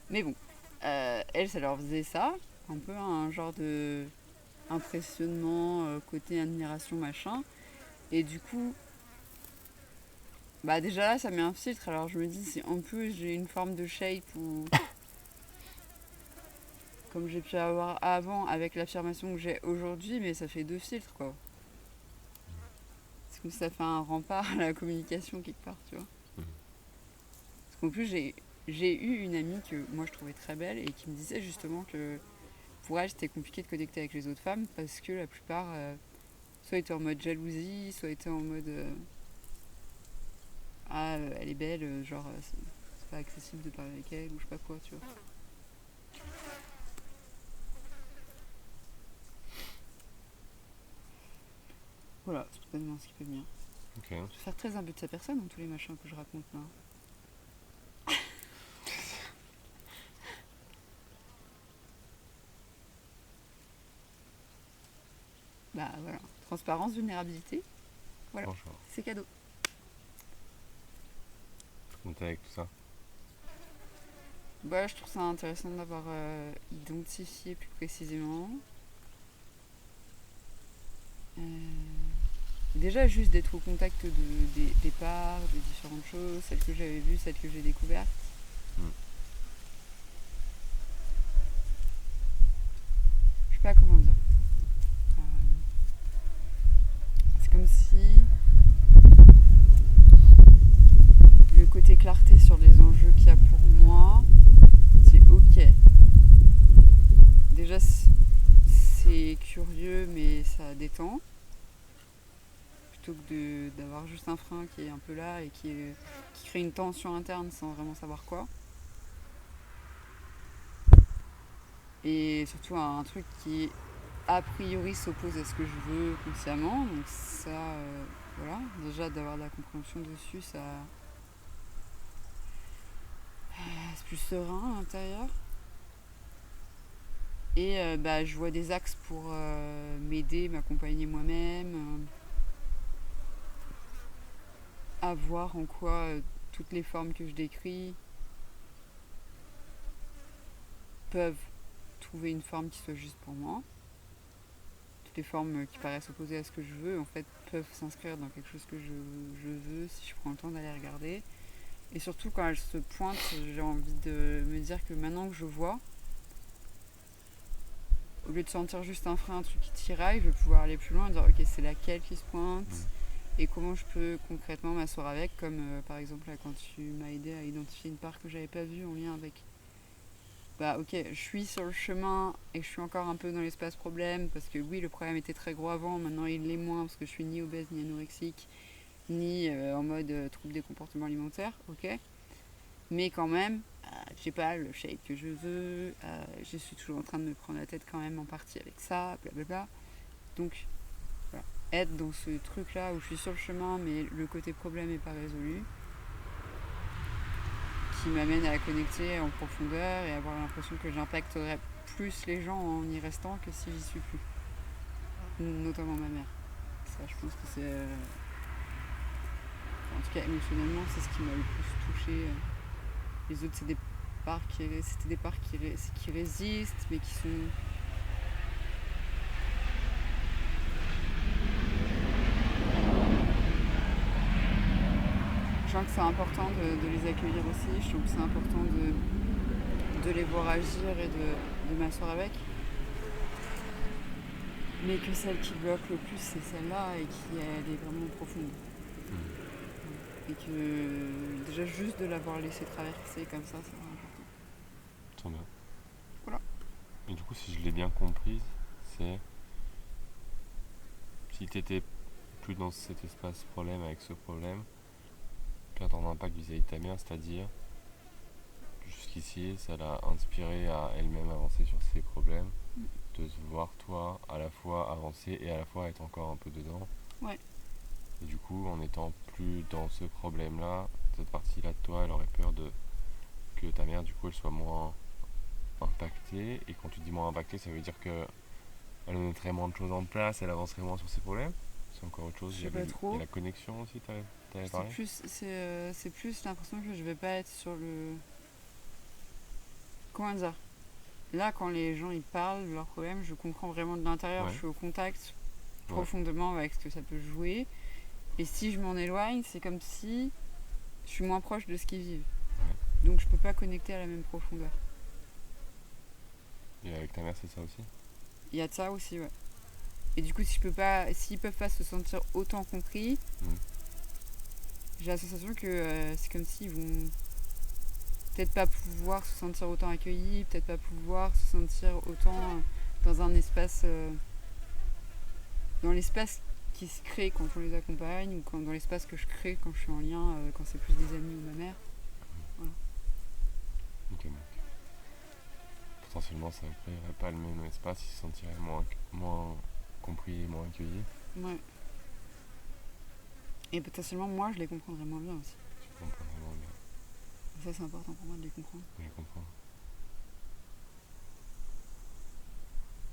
S1: mais bon, elle, ça leur faisait ça, un peu un genre de impressionnement, côté admiration, machin. Et du coup, bah déjà là, ça met un filtre. Alors je me dis, si en plus j'ai une forme de shape ou comme j'ai pu avoir avant avec l'affirmation que j'ai aujourd'hui, mais ça fait deux filtres quoi. C'est comme si ça fait un rempart à la communication quelque part, tu vois. Parce qu'en plus, j'ai eu une amie que moi je trouvais très belle et qui me disait justement que pour elle c'était compliqué de connecter avec les autres femmes parce que la plupart soit étaient en mode jalousie, soit étaient en mode ah elle est belle, genre c'est pas accessible de parler avec elle ou je sais pas quoi, tu vois. Voilà, c'est totalement ce qui peut venir.
S2: Ok.
S1: Je vais faire très un but de sa personne dans tous les machins que je raconte là. Bah voilà, transparence, vulnérabilité, voilà,
S2: Franchement,
S1: c'est cadeau.
S2: on était avec tout ça.
S1: Bah je trouve ça intéressant d'avoir identifié plus précisément. Déjà juste d'être au contact des parts, des différentes choses, celles que j'avais vues, celles que j'ai découvertes. Je sais pas comment dire. C'est comme si le côté clarté sur les enjeux qu'il y a pour moi, c'est ok. Déjà c'est curieux mais ça détend. Plutôt que d'avoir juste un frein qui est un peu là et qui crée une tension interne sans vraiment savoir quoi. Et surtout un truc qui a priori s'oppose à ce que je veux consciemment. Donc ça, voilà, déjà d'avoir de la compréhension dessus, ça c'est plus serein à l'intérieur. Et bah, je vois des axes pour m'aider, m'accompagner moi-même, à voir en quoi toutes les formes que je décris peuvent trouver une forme qui soit juste pour moi. Toutes les formes qui paraissent opposées à ce que je veux, en fait, peuvent s'inscrire dans quelque chose que je veux si je prends le temps d'aller regarder. Et surtout, quand elles se pointent, j'ai envie de me dire que maintenant que je vois, au lieu de sentir juste un frein, un truc qui tiraille, je vais pouvoir aller plus loin et dire ok, c'est laquelle qui se pointe et comment je peux concrètement m'asseoir avec, comme par exemple là, quand tu m'as aidé à identifier une part que j'avais pas vue en lien avec. Bah ok, je suis sur le chemin et je suis encore un peu dans l'espace problème parce que oui, le problème était très gros avant, maintenant il l'est moins parce que je suis ni obèse ni anorexique ni en mode trouble des comportements alimentaires, ok. Mais quand même, j'ai pas le shape que je veux, je suis toujours en train de me prendre la tête quand même en partie avec ça, blablabla. Donc voilà, être dans ce truc là où je suis sur le chemin mais le côté problème n'est pas résolu, qui m'amène à la connecter en profondeur et avoir l'impression que j'impacterais plus les gens en y restant que si j'y suis plus. Notamment ma mère. Ce ça. Je pense que c'est... en tout cas, émotionnellement, c'est ce qui m'a le plus touchée. Les autres, c'était des parts qui résistent, mais qui sont... Je sens que c'est important de les accueillir aussi. Je trouve que c'est important de les voir agir et de m'asseoir avec. Mais que celle qui bloque le plus, c'est celle-là et elle est vraiment profonde. Et que déjà juste de l'avoir laissé traverser comme ça, c'est vraiment important.
S2: Très bien.
S1: Voilà.
S2: Et du coup, si je l'ai bien comprise, c'est si t'étais plus dans cet espace problème avec ce problème, perdre en impact vis-à-vis de ta mère, c'est-à-dire jusqu'ici, ça l'a inspiré à elle-même avancer sur ses problèmes, de se voir toi à la fois avancer et à la fois être encore un peu dedans.
S1: Ouais.
S2: Et du coup, en étant plus dans ce problème-là, cette partie-là de toi, elle aurait peur que ta mère, du coup, elle soit moins impactée. Et quand tu dis moins impactée, ça veut dire que elle mettrait moins de choses en place, elle avancerait moins sur ses problèmes. C'est encore autre chose.
S1: Je
S2: Il y
S1: sais
S2: a,
S1: pas trop.
S2: il y a la connexion aussi, t'avais parlé.
S1: C'est plus l'impression que je vais pas être sur le... Comment dire? Là, quand les gens ils parlent de leurs problèmes, je comprends vraiment de l'intérieur.
S2: Ouais.
S1: Je suis au contact profondément avec ce que ça peut jouer. Et si je m'en éloigne, c'est comme si je suis moins proche de ce qu'ils vivent.
S2: Ouais.
S1: Donc je peux pas connecter à la même profondeur.
S2: Et avec ta mère, c'est ça aussi?
S1: Il y a de ça aussi, ouais. Et du coup, s'ils peuvent pas se sentir autant compris, j'ai la sensation que c'est comme s'ils vont peut-être pas pouvoir se sentir autant accueillis, peut-être pas pouvoir se sentir autant dans un espace, dans l'espace qui se crée quand on les accompagne, ou dans l'espace que je crée quand je suis en lien, quand c'est plus des amis ou ma mère. Voilà.
S2: Ok, donc potentiellement ça ne créerait pas le même espace, ils se sentiraient moins compris et moins accueillis.
S1: Ouais. Et potentiellement, moi, je les comprendrais moins bien aussi.
S2: Tu comprends vraiment bien.
S1: Ça, c'est important pour moi de les comprendre.
S2: Je comprends.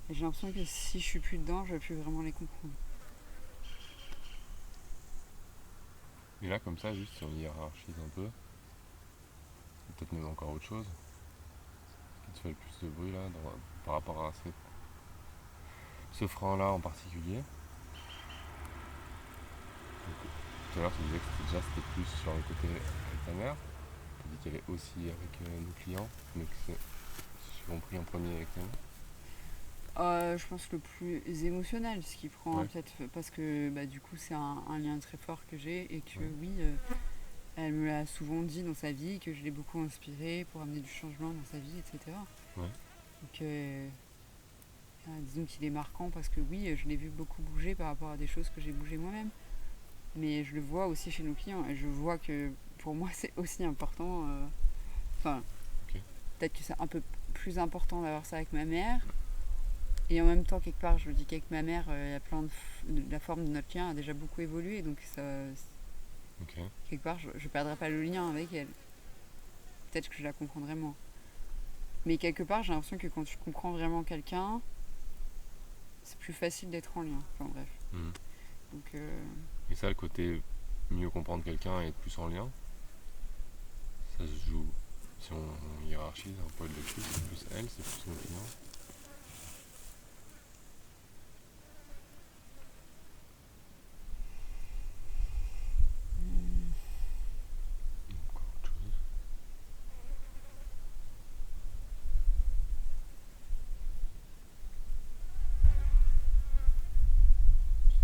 S1: Et j'ai l'impression que si je suis plus dedans, je vais plus vraiment les comprendre.
S2: Et là, comme ça, juste si on hiérarchise un peu, peut-être même encore autre chose, ce qui te fait le plus de bruit là, par rapport à ce frein-là en particulier. Donc, tout à l'heure, tu disais que c'était plus sur le côté avec ta mère. Tu dis qu'elle est aussi avec nos clients, mais que c'est, si j'ai compris, en premier avec ta mère.
S1: Je pense le plus émotionnel, ce qui prend peut-être parce que du coup c'est un lien très fort que j'ai et que oui, elle me l'a souvent dit dans sa vie, que je l'ai beaucoup inspirée pour amener du changement dans sa vie, etc.
S2: Ouais.
S1: Donc disons qu'il est marquant parce que oui, je l'ai vu beaucoup bouger par rapport à des choses que j'ai bougé moi-même. Mais je le vois aussi chez nos clients et je vois que pour moi c'est aussi important. Peut-être que c'est un peu plus important d'avoir ça avec ma mère. Et en même temps, quelque part, je me dis qu'avec ma mère, la forme de notre lien a déjà beaucoup évolué. Donc, quelque part, je ne perdrai pas le lien avec elle. Peut-être que je la comprendrai moins. Mais quelque part, j'ai l'impression que quand tu comprends vraiment quelqu'un, c'est plus facile d'être en lien. Enfin, bref. Donc,
S2: Et ça, le côté mieux comprendre quelqu'un et être plus en lien, ça se joue. Si on hiérarchise un peu dessus, c'est plus elle, c'est plus mon client. Encore autre chose.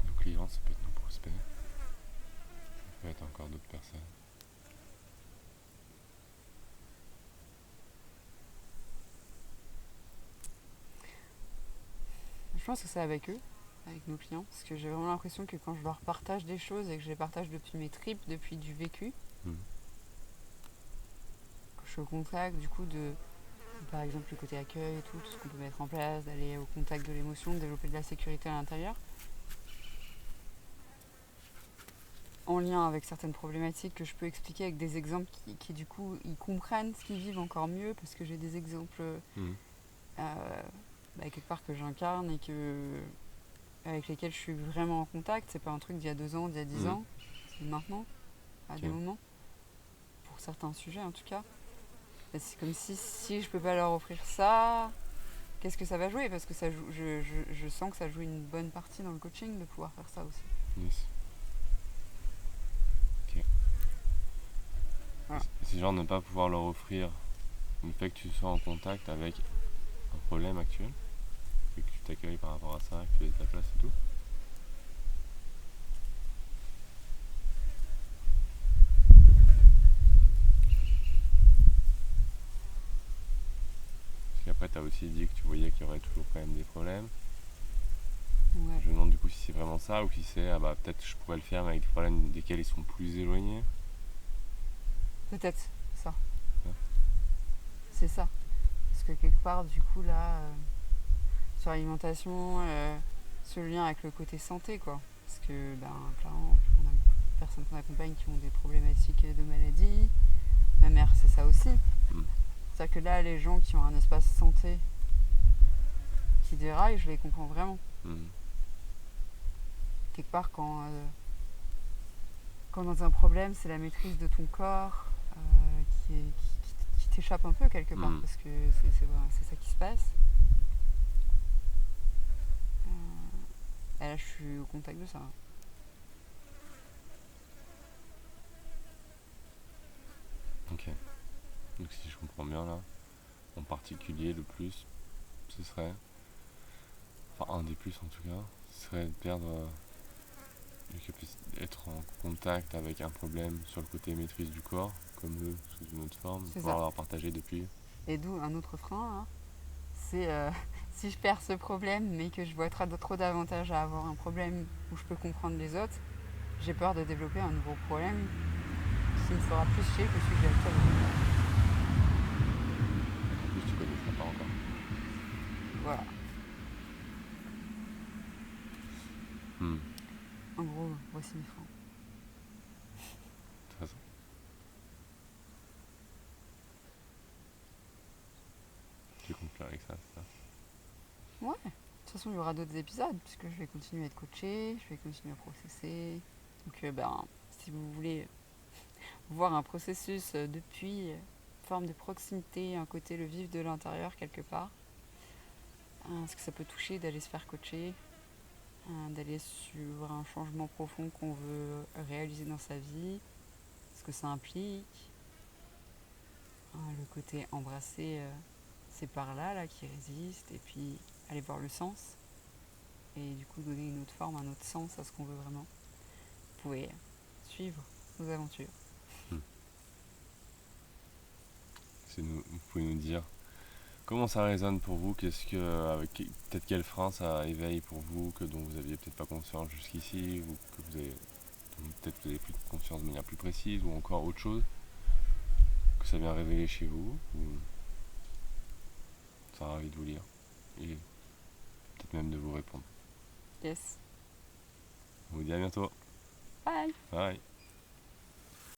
S2: Nos clients, ça peut être nos prospects. Ça peut être encore d'autres personnes.
S1: je pense que c'est avec eux, avec nos clients, parce que j'ai vraiment l'impression que quand je leur partage des choses et que je les partage depuis mes tripes, depuis du vécu, quand je suis au contact du coup de, par exemple, le côté accueil et tout ce qu'on peut mettre en place, d'aller au contact de l'émotion, de développer de la sécurité à l'intérieur, en lien avec certaines problématiques que je peux expliquer avec des exemples qui du coup, ils comprennent ce qu'ils vivent encore mieux, parce que j'ai des exemples quelque part que j'incarne et que avec lesquels je suis vraiment en contact. C'est pas un truc d'il y a 2 ans, d'il y a 10
S2: Mhm.
S1: ans. C'est maintenant, à des
S2: Ok.
S1: moments. Pour certains sujets en tout cas. Et c'est comme si je peux pas leur offrir ça, qu'est-ce que ça va jouer? Parce que ça joue, je sens que ça joue une bonne partie dans le coaching de pouvoir faire ça aussi.
S2: Yes. Ok.
S1: Voilà.
S2: C'est genre ne pas pouvoir leur offrir le fait que tu sois en contact avec un problème actuel et que tu t'accueilles par rapport à ça, que tu laisses la place et tout. Parce qu'après, tu as aussi dit que tu voyais qu'il y aurait toujours quand même des problèmes.
S1: Ouais.
S2: Je me demande du coup si c'est vraiment ça ou si c'est ah bah peut-être je pourrais le faire mais avec des problèmes desquels ils sont plus éloignés.
S1: Peut-être ça.
S2: Ouais.
S1: C'est ça. Parce que quelque part, du coup, là, sur l'alimentation, ce lien avec le côté santé, quoi. Parce que, ben, clairement, on a beaucoup de personnes qu'on accompagne qui ont des problématiques de maladie. Ma mère, c'est ça aussi.
S2: Mm.
S1: C'est-à-dire que là, les gens qui ont un espace santé qui déraille, je les comprends vraiment.
S2: Mm.
S1: Quelque part, quand dans un problème, c'est la maîtrise de ton corps qui t'échappe un peu quelque part,
S2: Mm.
S1: parce que c'est ça qui se passe. Et là, je suis au contact de ça.
S2: Ok. Donc si je comprends bien là, en particulier le plus, ce serait, enfin un des plus en tout cas, ce serait de perdre être en contact avec un problème sur le côté maîtrise du corps, comme eux, sous une autre forme,
S1: C'est
S2: pouvoir
S1: ça.
S2: leur partager depuis.
S1: Et d'où un autre frein, hein, c'est si je perds ce problème, mais que je vois trop d'avantages à avoir un problème où je peux comprendre les autres, j'ai peur de développer un nouveau problème qui me fera plus chier que celui que j'ai actuellement.
S2: En plus tu connaîtras pas encore.
S1: Voilà.
S2: Hmm.
S1: En gros, voici mes freins.
S2: Très bien. Tu conclure avec ça, c'est ça?
S1: Ouais. De toute façon, il y aura d'autres épisodes, puisque je vais continuer à être coachée, je vais continuer à processer. Donc, si vous voulez voir un processus depuis forme de proximité, un côté le vif de l'intérieur quelque part, ce que ça peut toucher d'aller se faire coacher, d'aller sur un changement profond qu'on veut réaliser dans sa vie, ce que ça implique, le côté embrasser ces parts-là là, qui résistent, et puis aller voir le sens, et du coup donner une autre forme, un autre sens à ce qu'on veut vraiment. Vous pouvez suivre nos aventures.
S2: Hmm. Vous pouvez nous dire comment ça résonne pour vous, qu'est-ce que, avec peut-être quel frein ça éveille pour vous, que dont vous aviez peut-être pas conscience jusqu'ici, ou que vous avez peut-être vous avez plus conscience de manière plus précise, ou encore autre chose que ça vient révéler chez vous, ou ça a envie de vous lire, et peut-être même de vous répondre.
S1: Yes.
S2: On vous dit à bientôt.
S1: Bye.
S2: Bye.